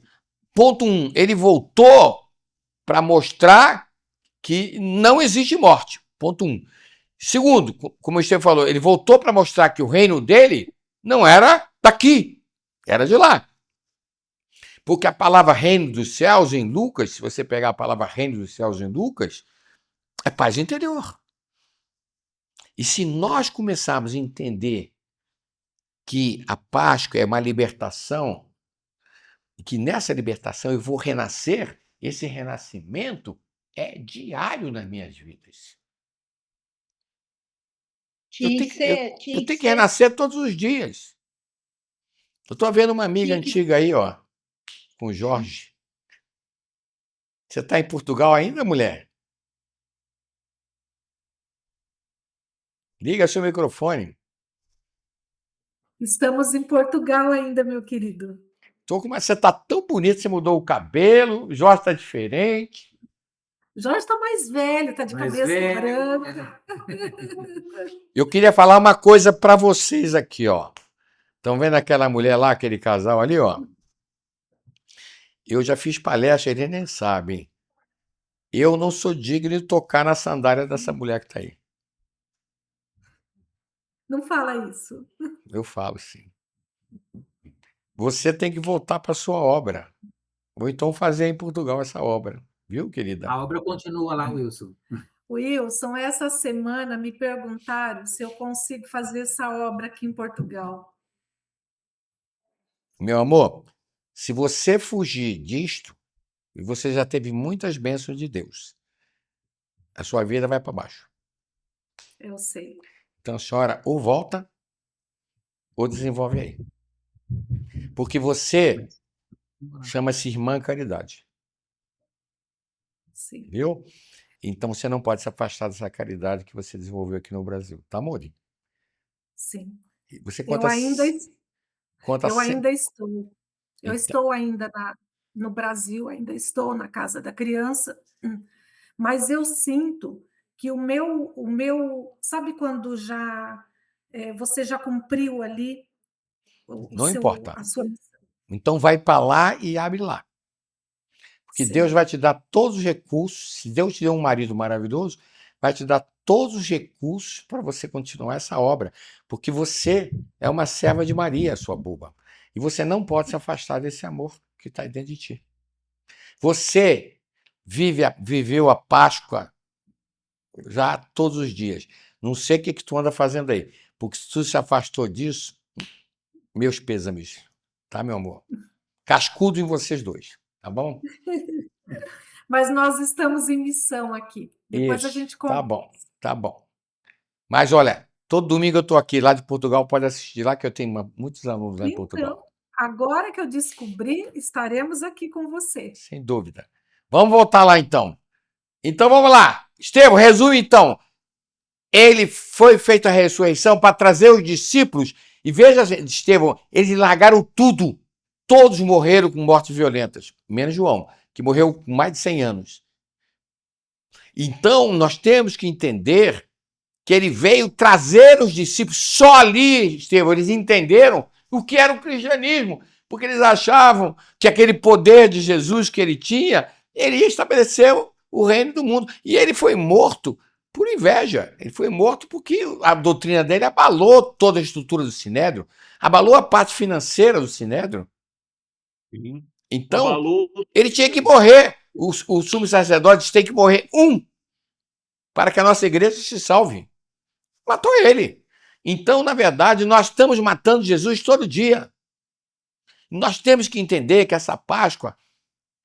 ponto 1, ele voltou para mostrar que não existe morte, ponto 1. Segundo, como o Estevão falou, ele voltou para mostrar que o reino dele não era daqui, era de lá. Porque a palavra reino dos céus em Lucas, se você pegar a palavra reino dos céus em Lucas, é paz interior. E se nós começarmos a entender que a Páscoa é uma libertação, e que nessa libertação eu vou renascer, esse renascimento é diário nas minhas vidas. Eu tenho que renascer todos os dias. Eu estou vendo uma amiga antiga aí, ó, com o Jorge. Você está em Portugal ainda, mulher? Liga seu microfone. Estamos em Portugal ainda, meu querido. Você está tão bonito, você mudou o cabelo, o Jorge está diferente. O Jorge está mais velho, está de cabeça branca. Eu queria falar uma coisa para vocês aqui, ó. Estão vendo aquela mulher lá, aquele casal ali, ó? Eu já fiz palestra, eles nem sabem. Eu não sou digno de tocar na sandália dessa mulher que está aí. Não fala isso. Eu falo, sim. Você tem que voltar para a sua obra. Ou então fazer em Portugal essa obra. Viu, querida? A obra continua lá, Wilson. Wilson, essa semana me perguntaram se eu consigo fazer essa obra aqui em Portugal. Meu amor, se você fugir disto, você já teve muitas bênçãos de Deus. a sua vida vai para baixo. Eu sei. Então a senhora ou volta ou desenvolve aí. Porque você chama-se Irmã Caridade, Sim. viu? Então você não pode se afastar dessa caridade que você desenvolveu aqui no Brasil, tá, Mori? Sim. Você Eu conta, ainda, conta eu sempre. ainda estou. Eu Então, estou ainda no Brasil, ainda estou na casa da criança, mas eu sinto que o meu, sabe quando já você já cumpriu ali não importa. a sua missão? Então vai para lá e abre lá. Porque Deus Sim. vai te dar todos os recursos. Se Deus te deu um marido maravilhoso, vai te dar todos os recursos para você continuar essa obra. Porque você é uma serva de Maria, sua boba. E você não pode se afastar desse amor que está dentro de ti. Você viveu a Páscoa já todos os dias. Não sei o que tu anda fazendo aí. Porque se tu se afastou disso, meus pêsames. Tá, meu amor? Cascudo em vocês dois. Tá bom? Mas nós estamos em missão aqui. Depois a Isso, gente tá conversa. bom, tá bom. Mas olha, todo domingo eu estou aqui, lá de Portugal, pode assistir lá, que eu tenho muitos alunos lá em Então, Portugal. agora que eu descobri, estaremos aqui com você. Sem dúvida. Vamos voltar lá então. Então vamos lá. Estevão, resume então. Ele foi feito a ressurreição para trazer os discípulos. E veja, Estevão, eles largaram tudo. Todos morreram com mortes violentas, menos João, que morreu com mais de 100 anos. Então, nós temos que entender que ele veio trazer os discípulos. Só ali, Estevão, eles entenderam o que era o cristianismo, porque eles achavam que aquele poder de Jesus que ele tinha, ele ia estabelecer o reino do mundo. E ele foi morto por inveja. Ele foi morto porque a doutrina dele abalou toda a estrutura do Sinédrio, abalou a parte financeira do Sinédrio. Sim. Então, Abalou. ele tinha que morrer. Os sumos sacerdotes têm que morrer para que a nossa igreja se salve. Matou ele. Então, na verdade, nós estamos matando Jesus todo dia. Nós temos que entender que essa Páscoa,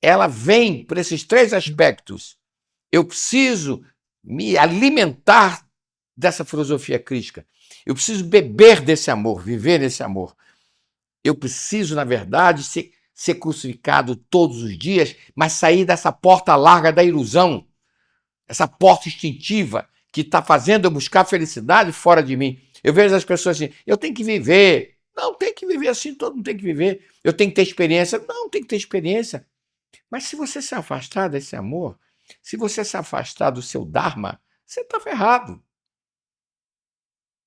ela vem por esses 3 aspectos. Eu preciso me alimentar dessa filosofia crística. Eu preciso beber desse amor, viver nesse amor. Eu preciso, na verdade, ser crucificado todos os dias, mas sair dessa porta larga da ilusão, essa porta instintiva que está fazendo eu buscar felicidade fora de mim. Eu vejo as pessoas assim, eu tenho que viver. Não, tem que viver assim, todo mundo tem que viver. Eu tenho que ter experiência. Não, tem que ter experiência. Mas se você se afastar desse amor, se você se afastar do seu Dharma, você está ferrado.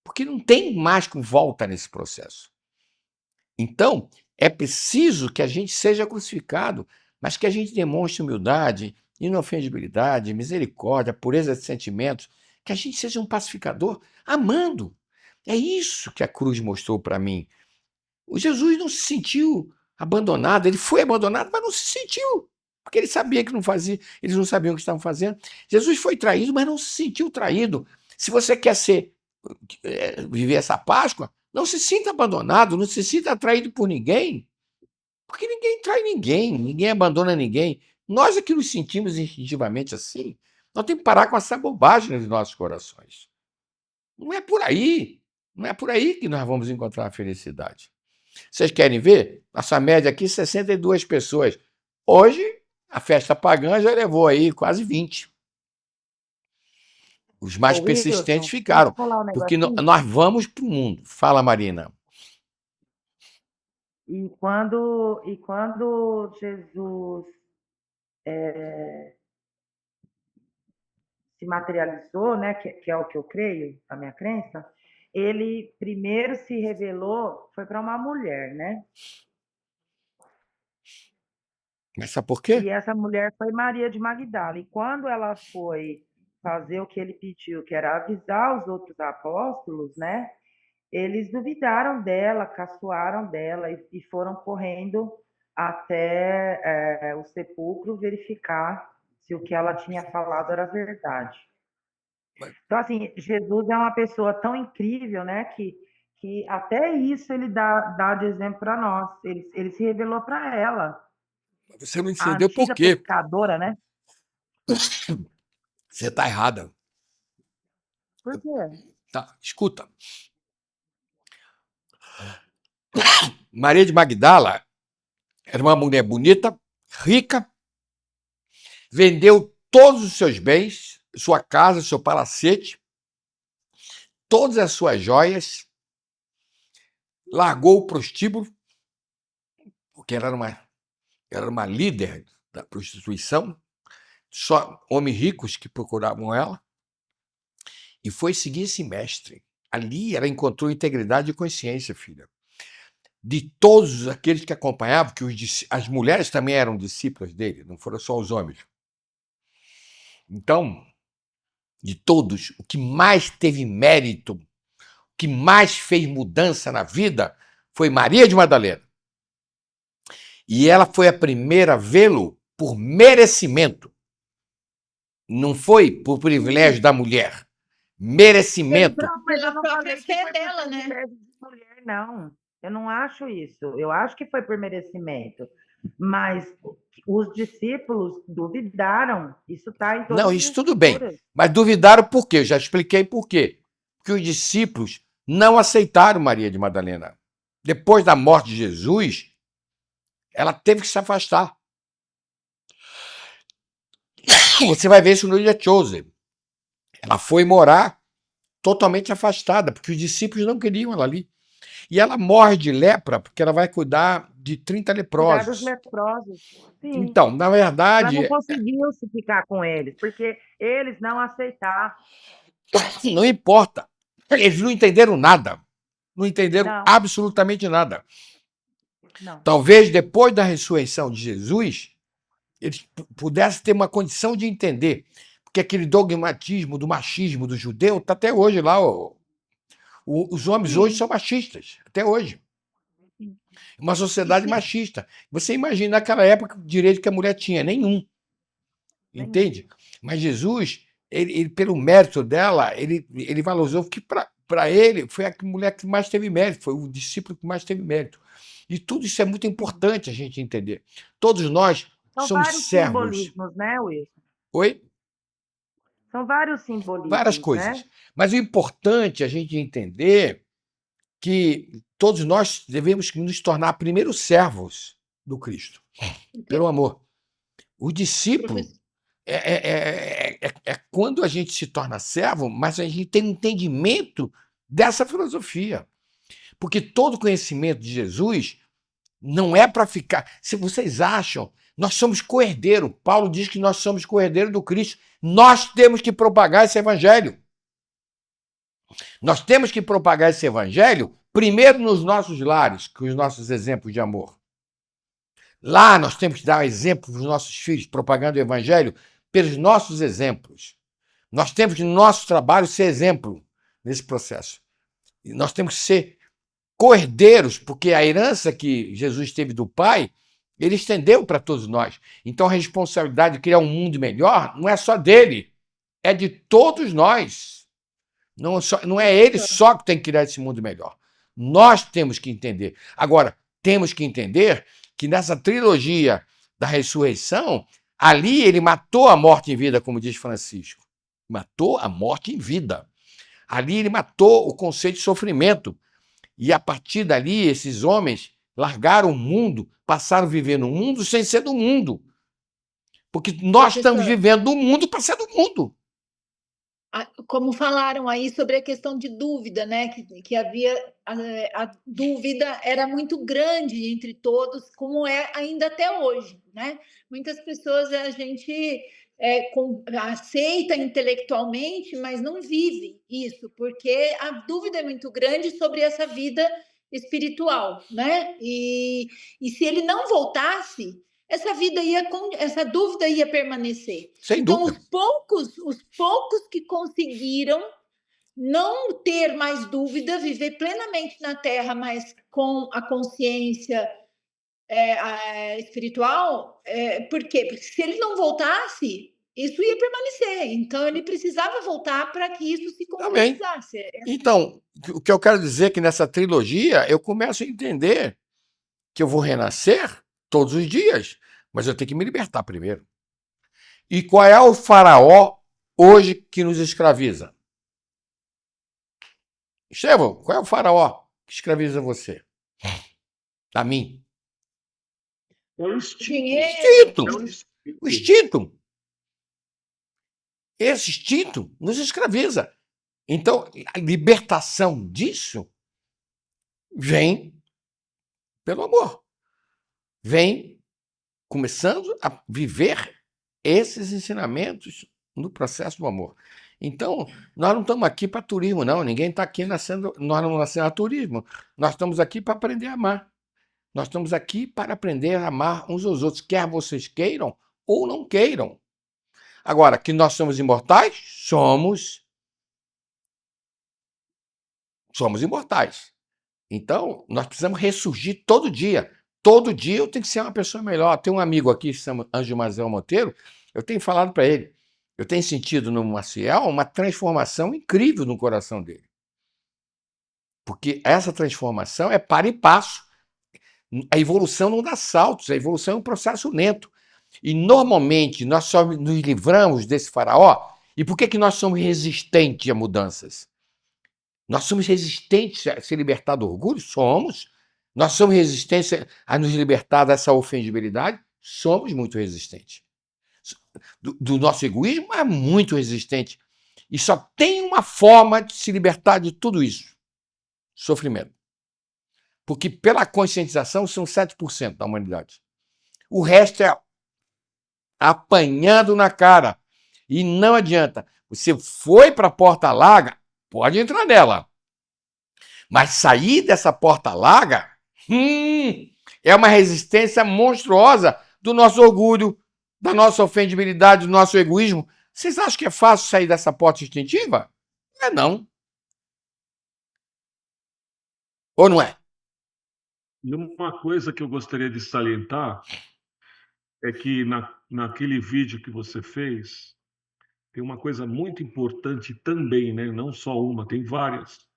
Porque não tem mais como volta nesse processo. Então, é preciso que a gente seja crucificado, mas que a gente demonstre humildade, inofendibilidade, misericórdia, pureza de sentimentos, que a gente seja um pacificador amando. É isso que a cruz mostrou para mim. O Jesus não se sentiu abandonado, ele foi abandonado, mas não se sentiu, porque ele sabia que não fazia, eles não sabiam o que estavam fazendo. Jesus foi traído, mas não se sentiu traído. Se você quer viver essa Páscoa, não se sinta abandonado, não se sinta atraído por ninguém, porque ninguém trai ninguém, ninguém abandona ninguém. Nós é que nos sentimos instintivamente assim. Nós temos que parar com essa bobagem nos nossos corações. Não é por aí. Não é por aí que nós vamos encontrar a felicidade. Vocês querem ver? Nossa média aqui, 62 pessoas. Hoje, a festa pagã já levou aí quase 20. Os mais persistentes ficaram, porque nós vamos para o mundo. Fala, Marina. E quando Jesus se materializou, né, que é o que eu creio, a minha crença, ele primeiro se revelou, foi para uma mulher, né? Mas sabe por quê? E essa mulher foi Maria de Magdala. E quando ela foi fazer o que ele pediu, que era avisar os outros apóstolos, né? Eles duvidaram dela, caçoaram dela e foram correndo até o sepulcro verificar se o que ela tinha falado era verdade. Então, assim, Jesus é uma pessoa tão incrível, né, que até isso ele dá de exemplo para nós. Ele se revelou para ela. Você não A entendeu por antiga quê? pecadora, né? Você está errada. Por quê? Tá, escuta. Maria de Magdala era uma mulher bonita, rica, vendeu todos os seus bens, sua casa, seu palacete, todas as suas joias, largou o prostíbulo, porque ela era uma líder da prostituição, só homens ricos que procuravam ela, e foi seguir esse mestre. Ali ela encontrou integridade e consciência, filha. De todos aqueles que acompanhavam, que as mulheres também eram discípulas dele, não foram só os homens. Então, de todos, o que mais teve mérito, o que mais fez mudança na vida, foi Maria de Madalena. E ela foi a primeira a vê-lo por merecimento. Não foi por privilégio da mulher. Merecimento. Mas eu não Pela falei própria que fé foi dela, por né? privilégio de mulher, não. Eu não acho isso. Eu acho que foi por merecimento. Mas os discípulos duvidaram. Isso está em todas Não, as isso tudo bem. escrituras. Mas duvidaram por quê? Eu já expliquei por quê. Porque os discípulos não aceitaram Maria de Madalena. Depois da morte de Jesus, ela teve que se afastar. Você vai ver isso no Ilha Chosen. Ela foi morar totalmente afastada, porque os discípulos não queriam ela ali. E ela morre de lepra, porque ela vai cuidar de 30 Cuidar dos leprosos. leprosos. Sim. Então, na Ela verdade, não conseguiu se ficar com eles, porque eles não aceitaram. não importa. Eles não entenderam nada. Não entenderam Não. absolutamente nada. Não. Talvez depois da ressurreição de Jesus, eles pudessem ter uma condição de entender. Porque aquele dogmatismo do machismo do judeu está até hoje lá. Os homens Sim. hoje são machistas, até hoje. Sim. Uma sociedade machista. Você imagina naquela época o direito que a mulher tinha? Nenhum. Entende? Mas Jesus, ele, pelo mérito dela, ele valorizou que para ele foi a mulher que mais teve mérito, foi o discípulo que mais teve mérito. E tudo isso é muito importante a gente entender. Todos nós São somos vários servos. simbolismos, né, Wilson? Oi? São vários simbolismos, Várias coisas. né? Mas o importante é a gente entender que todos nós devemos nos tornar primeiro servos do Cristo, pelo amor. O discípulo é quando a gente se torna servo, mas a gente tem um entendimento dessa filosofia. Porque todo conhecimento de Jesus não é para ficar. Se vocês acham, nós somos co-herdeiro. Paulo diz que nós somos co-herdeiro do Cristo. Nós temos que propagar esse evangelho. Nós temos que propagar esse evangelho primeiro nos nossos lares, com os nossos exemplos de amor. Lá nós temos que dar exemplo para os nossos filhos, propagando o evangelho pelos nossos exemplos. Nós temos que, no nosso trabalho, ser exemplo nesse processo. E nós temos que ser co-herdeiros, porque a herança que Jesus teve do Pai, ele estendeu para todos nós. Então a responsabilidade de criar um mundo melhor não é só dele, é de todos nós. Não é ele só que tem que criar esse mundo melhor. Nós temos que entender. Agora, temos que entender que nessa trilogia da ressurreição, ali ele matou a morte em vida, como diz Francisco. Matou a morte em vida. Ali ele matou o conceito de sofrimento. E a partir dali, esses homens largaram o mundo, passaram a viver no mundo sem ser do mundo. Porque nós estamos vivendo do mundo para ser do mundo. Como falaram aí sobre a questão de dúvida, né? Que havia a dúvida era muito grande entre todos, como é ainda até hoje, né? Muitas pessoas a gente aceita intelectualmente, mas não vive isso, porque a dúvida é muito grande sobre essa vida espiritual, né? E se ele não voltasse, essa dúvida ia permanecer. Sem então, dúvida. os poucos que conseguiram não ter mais dúvida, viver plenamente na Terra, mas com a consciência espiritual, por quê? Porque se ele não voltasse, isso ia permanecer. Então, ele precisava voltar para que isso se concretizasse. Então, o que eu quero dizer é que nessa trilogia eu começo a entender que eu vou renascer todos os dias, mas eu tenho que me libertar primeiro. E qual é o faraó hoje que nos escraviza? Estevão, qual é o faraó que escraviza você? A mim. É o instinto. Dinheiro. Instinto. É o instinto. O instinto. Esse instinto nos escraviza. Então, a libertação disso vem pelo amor. Vem começando a viver esses ensinamentos no processo do amor. Então, nós não estamos aqui para turismo, não. Ninguém está aqui nascendo, nós não nascemos a turismo. Nós estamos aqui para aprender a amar. Nós estamos aqui para aprender a amar uns aos outros, quer vocês queiram ou não queiram. Agora, que nós somos imortais? Somos. Somos imortais. Então, nós precisamos ressurgir todo dia. Todo dia eu tenho que ser uma pessoa melhor. Tem um amigo aqui, que se chama Ângelo Mazel Monteiro, eu tenho falado para ele, eu tenho sentido no Maciel uma transformação incrível no coração dele. Porque essa transformação é para e passo. A evolução não dá saltos, a evolução é um processo lento. E, normalmente, nós só nos livramos desse faraó. E por que nós somos resistentes a mudanças? Nós somos resistentes a se libertar do orgulho? Somos. Nós somos resistentes a nos libertar dessa ofendibilidade? Somos muito resistentes. Do nosso egoísmo é muito resistente. E só tem uma forma de se libertar de tudo isso: sofrimento. Porque pela conscientização são 7% da humanidade. O resto é apanhando na cara. E não adianta. Você foi para a porta larga, pode entrar nela. Mas sair dessa porta larga é uma resistência monstruosa do nosso orgulho, da nossa ofendibilidade, do nosso egoísmo. Vocês acham que é fácil sair dessa porta instintiva? É não. Ou não é? E uma coisa que eu gostaria de salientar é que naquele vídeo que você fez, tem uma coisa muito importante também, né? Não só uma, tem várias.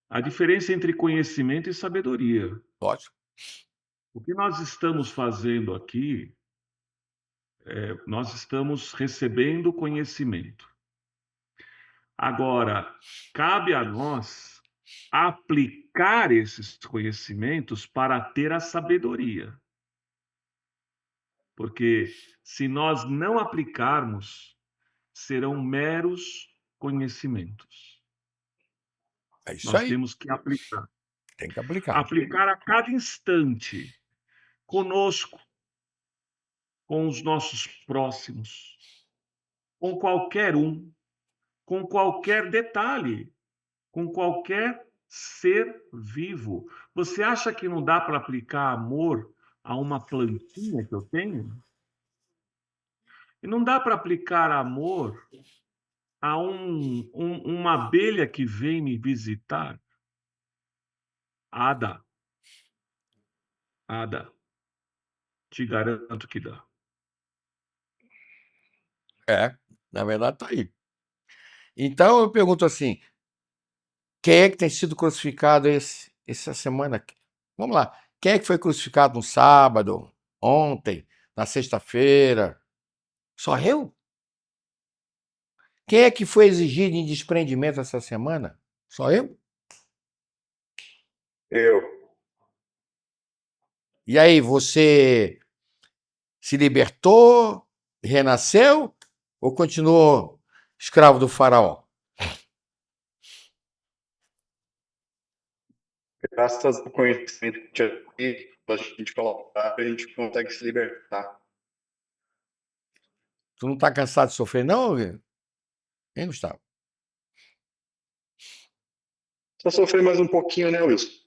A diferença entre conhecimento e sabedoria. Lógico. O que nós estamos fazendo aqui, nós estamos recebendo conhecimento. Agora, cabe a nós aplicar esses conhecimentos para ter a sabedoria. Porque se nós não aplicarmos, serão meros conhecimentos. É isso Nós aí. temos que aplicar. Tem que aplicar. Aplicar a cada instante, conosco, com os nossos próximos, com qualquer um, com qualquer detalhe, com qualquer ser vivo. Você acha que não dá para aplicar amor a uma plantinha que eu tenho? E não dá para aplicar amor a uma abelha que vem me visitar? Dá. Dá. Te garanto que dá. Na verdade está aí. Então eu pergunto assim, quem é que tem sido crucificado essa semana aqui? Vamos lá. Quem é que foi crucificado no sábado, ontem, na sexta-feira? Só eu? Quem é que foi exigido em desprendimento essa semana? Só eu? Eu. E aí, você se libertou, renasceu ou continuou escravo do faraó? Graças ao conhecimento que a gente colocar, a gente consegue se libertar. Tu não está cansado de sofrer, não, hein, Gustavo? Só sofrer mais um pouquinho, né, Wilson?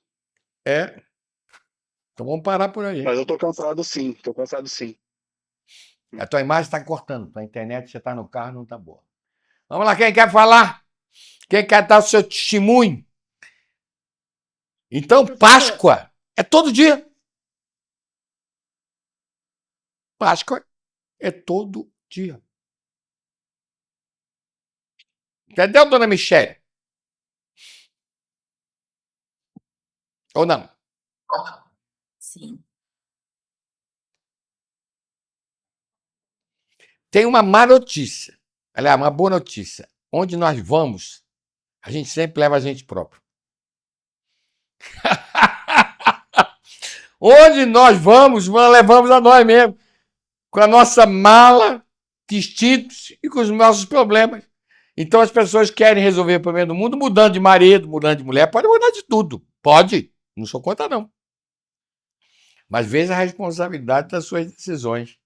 Então vamos parar por aí. Mas eu tô cansado sim, A tua imagem está cortando, tua internet, você está no carro, não está boa. Vamos lá, quem quer falar? Quem quer dar o seu testemunho? Então, Páscoa é todo dia. Páscoa é todo dia. Entendeu, dona Michele? Ou não? Sim. Tem uma má notícia. Aliás, uma boa notícia. Onde nós vamos, a gente sempre leva a gente próprio. Onde nós vamos, nós levamos a nós mesmos. Com a nossa mala de instintos e com os nossos problemas. Então as pessoas querem resolver o problema do mundo mudando de marido, mudando de mulher. Pode mudar de tudo. Pode. Não sou contra, não. Mas veja a responsabilidade das suas decisões.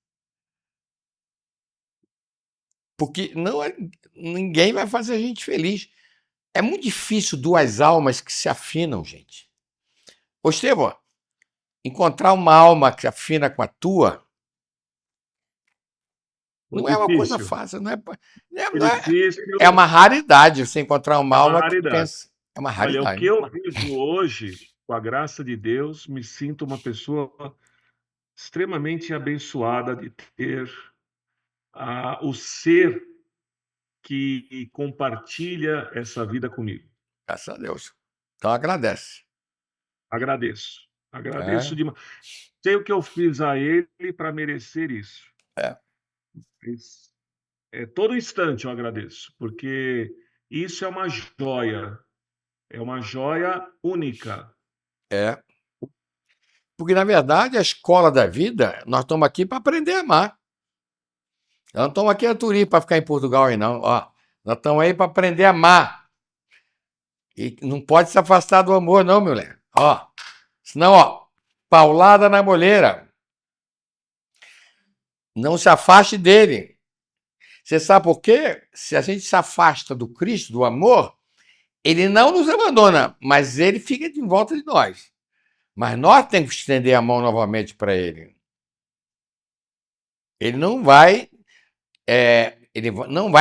Porque ninguém vai fazer a gente feliz. É muito difícil duas almas que se afinam, gente. Ô, Estevão, encontrar uma alma que afina com a tua não é uma coisa fácil. É uma raridade você encontrar uma alma que pensa. É uma Olha, o raridade. que eu vivo hoje, com a graça de Deus, me sinto uma pessoa extremamente abençoada de ter o ser que compartilha essa vida comigo. Graças a Deus. Então agradece. Agradeço. Agradeço demais. Sei o que eu fiz a ele para merecer isso. Todo instante eu agradeço, porque isso é uma joia única. Porque, na verdade, a escola da vida, nós estamos aqui para aprender a amar. Nós não estamos aqui a turismo para ficar em Portugal aí, não. Ó, nós estamos aí para aprender a amar. E não pode se afastar do amor, não, meu mulher. Ó, senão, ó, paulada na moleira. Não se afaste dele. Você sabe por quê? Se a gente se afasta do Cristo, do amor, ele não nos abandona, mas ele fica de volta de nós. Mas nós temos que estender a mão novamente para ele. Ele não vai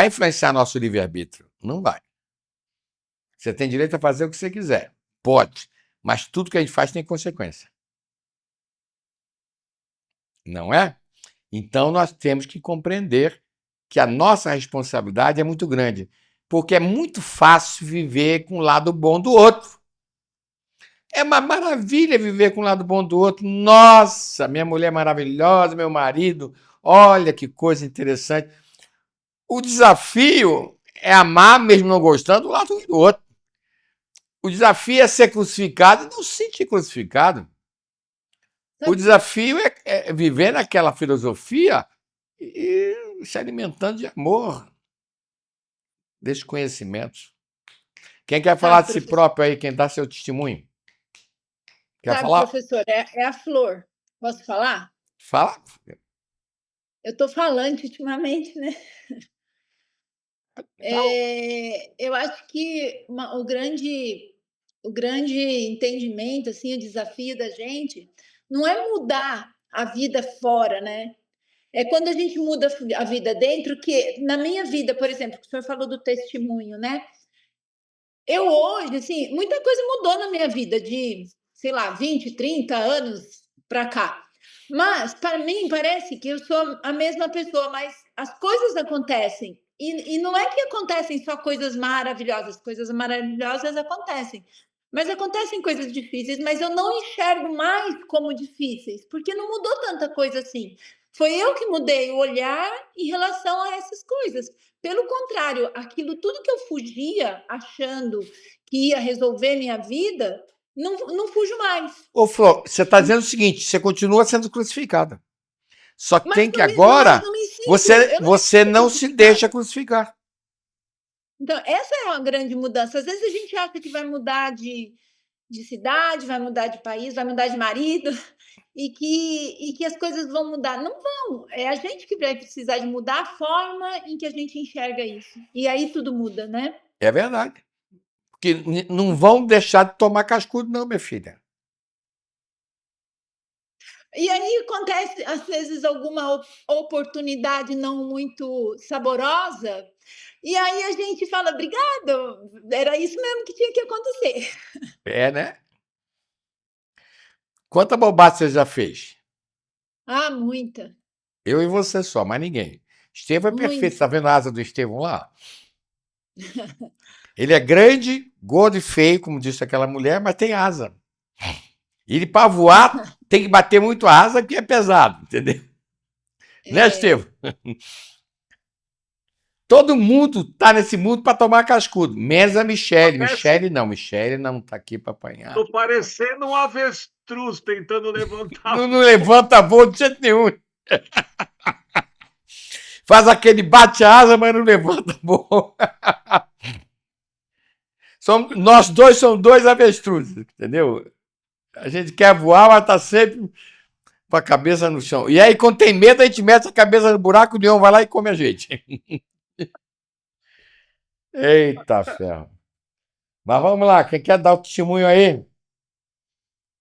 influenciar nosso livre-arbítrio. Não vai. Você tem direito a fazer o que você quiser. Pode. Mas tudo que a gente faz tem consequência. Não é? Então nós temos que compreender que a nossa responsabilidade é muito grande. Porque é muito fácil viver com o lado bom do outro. É uma maravilha viver com o lado bom do outro. Nossa, minha mulher é maravilhosa, meu marido, olha que coisa interessante. O desafio é amar, mesmo não gostando, do lado do outro. O desafio é ser crucificado e não se sentir crucificado. O desafio é viver naquela filosofia e se alimentando de amor, desses conhecimentos. Quem quer falar de si próprio aí, quem dá seu testemunho? Quer falar? Professor, é a Flor. Posso falar? Fala. Eu estou falante ultimamente, né? Eu acho que o grande entendimento, assim, o desafio da gente não é mudar a vida fora, né? É quando a gente muda a vida dentro, que na minha vida, por exemplo, o senhor falou do testemunho, né? Eu hoje, assim, muita coisa mudou na minha vida de, sei lá, 20, 30 anos para cá. Mas, para mim, parece que eu sou a mesma pessoa, mas as coisas acontecem. E não é que acontecem só coisas maravilhosas acontecem. Mas acontecem coisas difíceis, mas eu não enxergo mais como difíceis, porque não mudou tanta coisa assim. Foi eu que mudei o olhar em relação a essas coisas. Pelo contrário, aquilo tudo que eu fugia, achando que ia resolver minha vida, não fujo mais. Ô, Flor, você está dizendo o seguinte, você continua sendo crucificada. Só que tem que agora, você não se deixa crucificar. Então, essa é uma grande mudança. Às vezes a gente acha que vai mudar de cidade, vai mudar de país, vai mudar de marido, e que as coisas vão mudar. Não vão. É a gente que vai precisar de mudar a forma em que a gente enxerga isso. E aí tudo muda, né? É verdade. Porque não vão deixar de tomar cascudo, não, minha filha. E aí acontece, às vezes, alguma oportunidade não muito saborosa, e aí a gente fala, obrigado, era isso mesmo que tinha que acontecer. É, né? Quanta bobagem você já fez? Ah, muita. Eu e você só, mais ninguém. Estevão é perfeito, tá vendo a asa do Estevão lá? Ele é grande, gordo e feio, como disse aquela mulher, mas tem asa. Ele, para voar, tem que bater muito a asa, porque é pesado, entendeu? Né, Estevão? Todo mundo tá nesse mundo para tomar cascudo, menos a Michele. Parece- Michele não tá aqui para apanhar. Tô parecendo um avestruz tentando levantar. Não levanta voo de jeito nenhum. Faz aquele bate-asa, mas não levanta voo. Nós dois somos dois avestruzes, entendeu? A gente quer voar, mas tá sempre com a cabeça no chão. E aí, quando tem medo, a gente mete a cabeça no buraco, o leão vai lá e come a gente. Eita ferro. Mas vamos lá, quem quer dar o testemunho aí?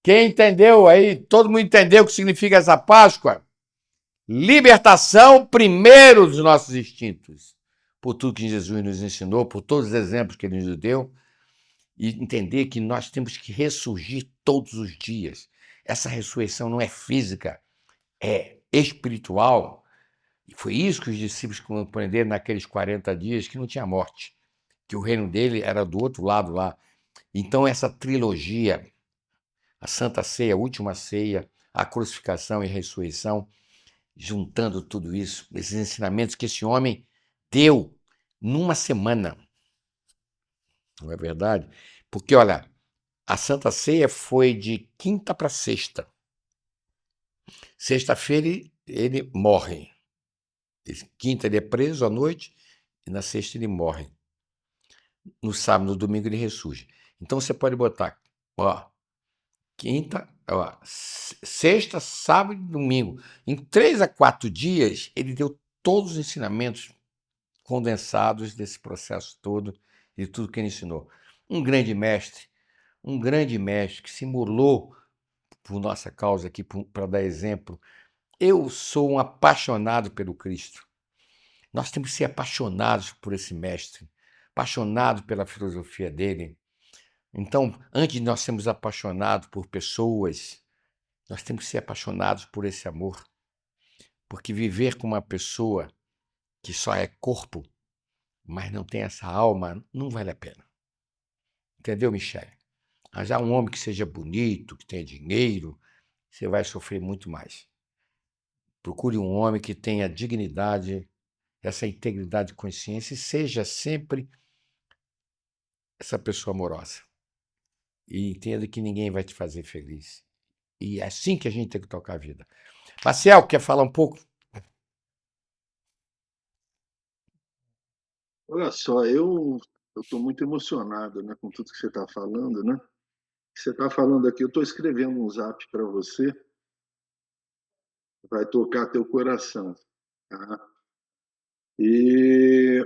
Quem entendeu aí? Todo mundo entendeu o que significa essa Páscoa? Libertação primeiro dos nossos instintos. Por tudo que Jesus nos ensinou, por todos os exemplos que ele nos deu. E entender que nós temos que ressurgir todos os dias. Essa ressurreição não é física, é espiritual. E foi isso que os discípulos compreenderam naqueles 40 dias, que não tinha morte, que o reino dele era do outro lado lá. Então essa trilogia, a Santa Ceia, a Última Ceia, a crucificação e a ressurreição, juntando tudo isso, esses ensinamentos que esse homem deu numa semana. Não é verdade? Porque, olha, a Santa Ceia foi de quinta para sexta. Sexta-feira ele morre. Quinta ele é preso à noite e na sexta ele morre. No sábado, no domingo ele ressurge. Então você pode botar, ó, quinta, ó, sexta, sábado e domingo. Em 3 a 4 dias ele deu todos os ensinamentos condensados desse processo todo, de tudo que ele ensinou. Um grande mestre que se imolou por nossa causa aqui, para dar exemplo. Eu sou um apaixonado pelo Cristo. Nós temos que ser apaixonados por esse mestre, apaixonados pela filosofia dele. Então, antes de nós sermos apaixonados por pessoas, nós temos que ser apaixonados por esse amor. Porque viver com uma pessoa que só é corpo, mas não tem essa alma, não vale a pena. Entendeu, Michele? Arranjar um homem que seja bonito, que tenha dinheiro, você vai sofrer muito mais. Procure um homem que tenha dignidade, essa integridade de consciência e seja sempre essa pessoa amorosa. E entenda que ninguém vai te fazer feliz. E é assim que a gente tem que tocar a vida. Marcel, quer falar um pouco? Olha só, eu estou muito emocionado, né, com tudo que você está falando, né? Você está falando aqui, eu estou escrevendo um zap para você, vai tocar teu coração, tá? E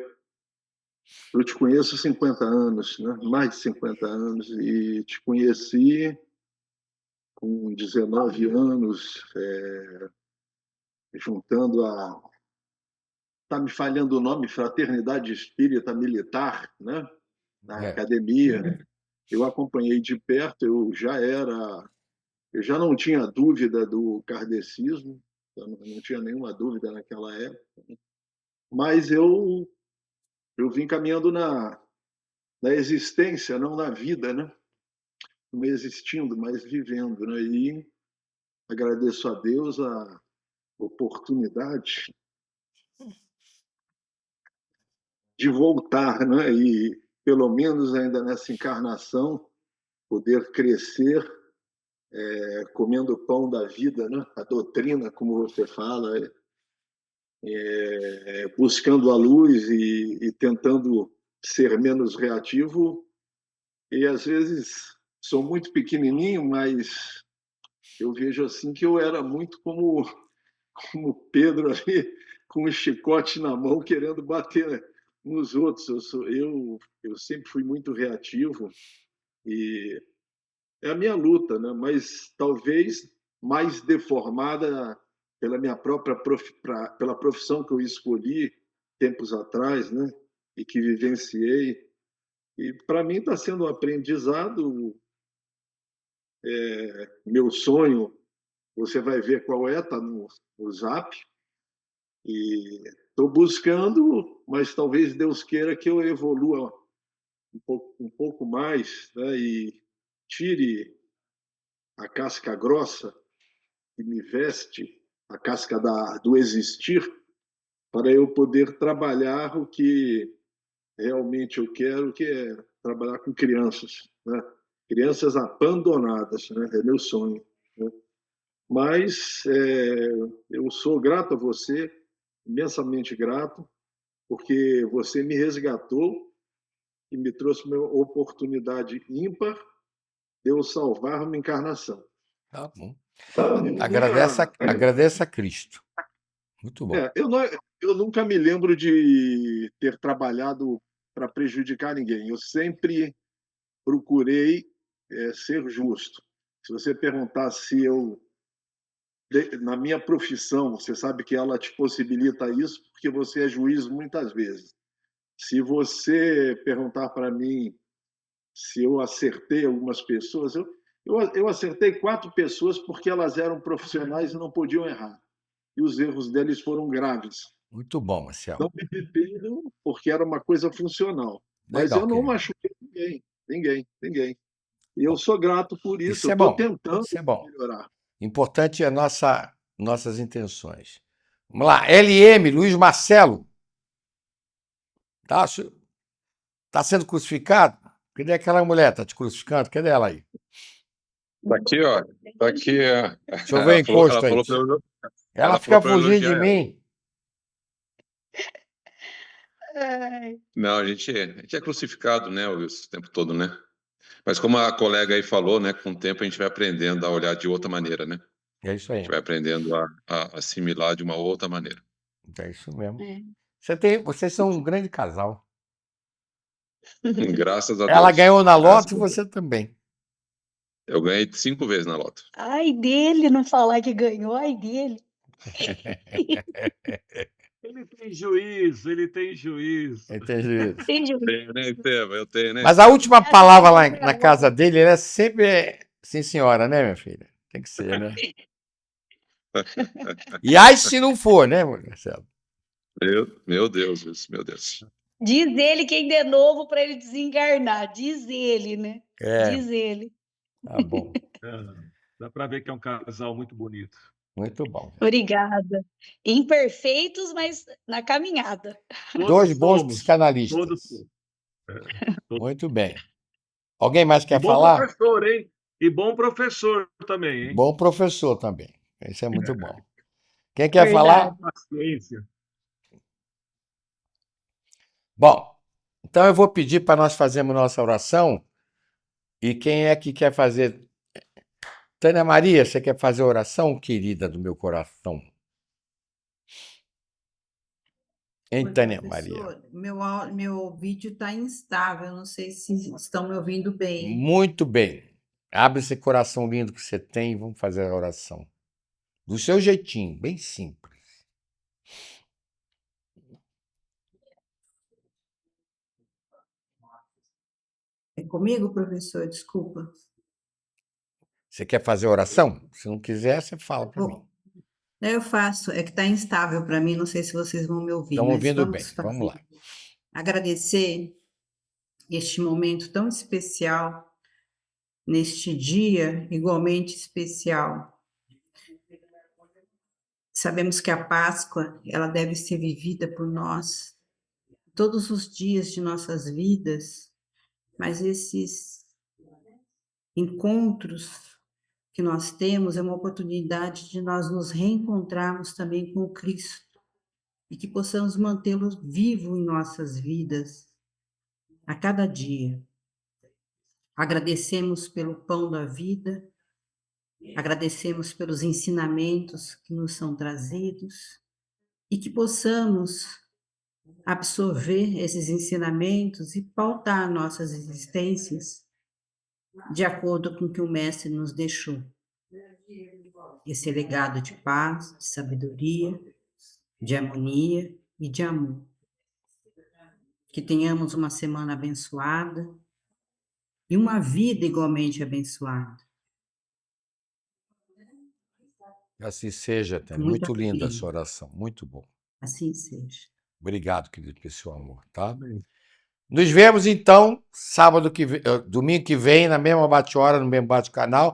eu te conheço há 50 anos, né? Mais de 50 anos, e te conheci com 19 anos, juntando a... Está me falhando o nome, Fraternidade Espírita Militar, né? Na academia. Eu acompanhei de perto, eu já não tinha dúvida do kardecismo, eu não tinha nenhuma dúvida naquela época, mas eu vim caminhando na existência, não na vida, né? Não existindo, mas vivendo, né? E agradeço a Deus a oportunidade de voltar, né? E pelo menos ainda nessa encarnação poder crescer comendo o pão da vida, né? A doutrina, como você fala, buscando a luz e tentando ser menos reativo. E às vezes sou muito pequenininho, mas eu vejo assim que eu era muito como Pedro ali, com um chicote na mão, querendo bater nos outros. Eu sempre fui muito reativo e é a minha luta, né? Mas talvez mais deformada pela minha própria pela profissão que eu escolhi tempos atrás, né? E que vivenciei. E para mim está sendo um aprendizado. Meu sonho, você vai ver qual é, está no Zap. E estou buscando, mas talvez Deus queira que eu evolua um pouco mais, né? E tire a casca grossa que me veste, a casca do existir, para eu poder trabalhar o que realmente eu quero, que é trabalhar com crianças, né? Crianças abandonadas, né? É meu sonho, né? Mas eu sou grato a você, imensamente grato, porque você me resgatou e me trouxe uma oportunidade ímpar de eu salvar uma encarnação. Tá bom. Agradeça a Cristo. Muito bom. Eu nunca me lembro de ter trabalhado para prejudicar ninguém. Eu sempre procurei ser justo. Se você perguntar se eu, na minha profissão, você sabe que ela te possibilita isso, porque você é juiz muitas vezes. Se você perguntar para mim se eu acertei algumas pessoas, eu acertei 4 pessoas porque elas eram profissionais e não podiam errar. E os erros deles foram graves. Muito bom, Marcelo. Não me beberam porque era uma coisa funcional. Mas Legal, eu não querido. machuquei ninguém. E eu sou grato por isso. Isso é Eu estou bom. tentando Isso é bom. melhorar. Importante é nossas intenções. Vamos lá. LM, Luiz Marcelo. Tá sendo crucificado? Cadê aquela mulher? Tá te crucificando? Cadê ela aí? Tá aqui, ó. Tá aqui. Deixa eu ver o encosto aí. Ela fica fugindo de mim. Não, a gente é crucificado, né, Wilson, o tempo todo, né? Mas como a colega aí falou, né, com o tempo a gente vai aprendendo a olhar de outra maneira, né? É isso A aí. gente vai aprendendo a assimilar de uma outra maneira. É isso mesmo. É. Vocês são um grande casal. Graças a Deus. Ela ganhou na Graças loto e a Deus. você também. Eu ganhei 5 vezes na loto. Ai dele não falar que ganhou, ai dele. Ele tem juízo, ele tem juízo. Entendi. Tem juízo. Tenho, né, Estevam? Eu tenho, né? Mas a última palavra lá na casa dele é sempre sim, senhora, né, minha filha? Tem que ser, né? E aí se não for, né, Marcelo? Meu Deus, Wilson, meu Deus. Diz ele que ainda é novo para ele desencarnar. Diz ele, né? Diz ele. Tá bom. Dá para ver que é um casal muito bonito. Muito bom. Obrigada. Imperfeitos, mas na caminhada. Dois bons psicanalistas. Muito bem. Alguém mais quer falar? Bom professor, hein? E bom professor também, hein? Bom professor também. Isso é muito bom. Quem quer falar? Paciência. Bom, então eu vou pedir para nós fazermos nossa oração. E quem é que quer fazer? Tânia Maria, você quer fazer oração, querida do meu coração? Hein, Tânia Maria? Meu vídeo está instável, não sei se estão me ouvindo bem. Muito bem. Abre esse coração lindo que você tem e vamos fazer a oração. Do seu jeitinho, bem simples. É comigo, professor? Desculpa. Você quer fazer oração? Se não quiser, você fala para mim. Eu faço, é que está instável para mim, não sei se vocês vão me ouvir. Estão mas ouvindo bem, vamos lá. Agradecer este momento tão especial, neste dia igualmente especial. Sabemos que a Páscoa, ela deve ser vivida por nós todos os dias de nossas vidas, mas esses encontros que nós temos é uma oportunidade de nós nos reencontrarmos também com o Cristo e que possamos mantê-lo vivo em nossas vidas a cada dia. Agradecemos pelo pão da vida, agradecemos pelos ensinamentos que nos são trazidos e que possamos absorver esses ensinamentos e pautar nossas existências de acordo com o que o Mestre nos deixou. Esse legado de paz, de sabedoria, de harmonia e de amor. Que tenhamos uma semana abençoada e uma vida igualmente abençoada. Assim seja, Tânia. Muito linda a sua oração, muito bom. Assim seja. Obrigado, querido, pelo seu amor, tá? Nos vemos, então, domingo que vem, na mesma bate-hora, no mesmo bate-canal.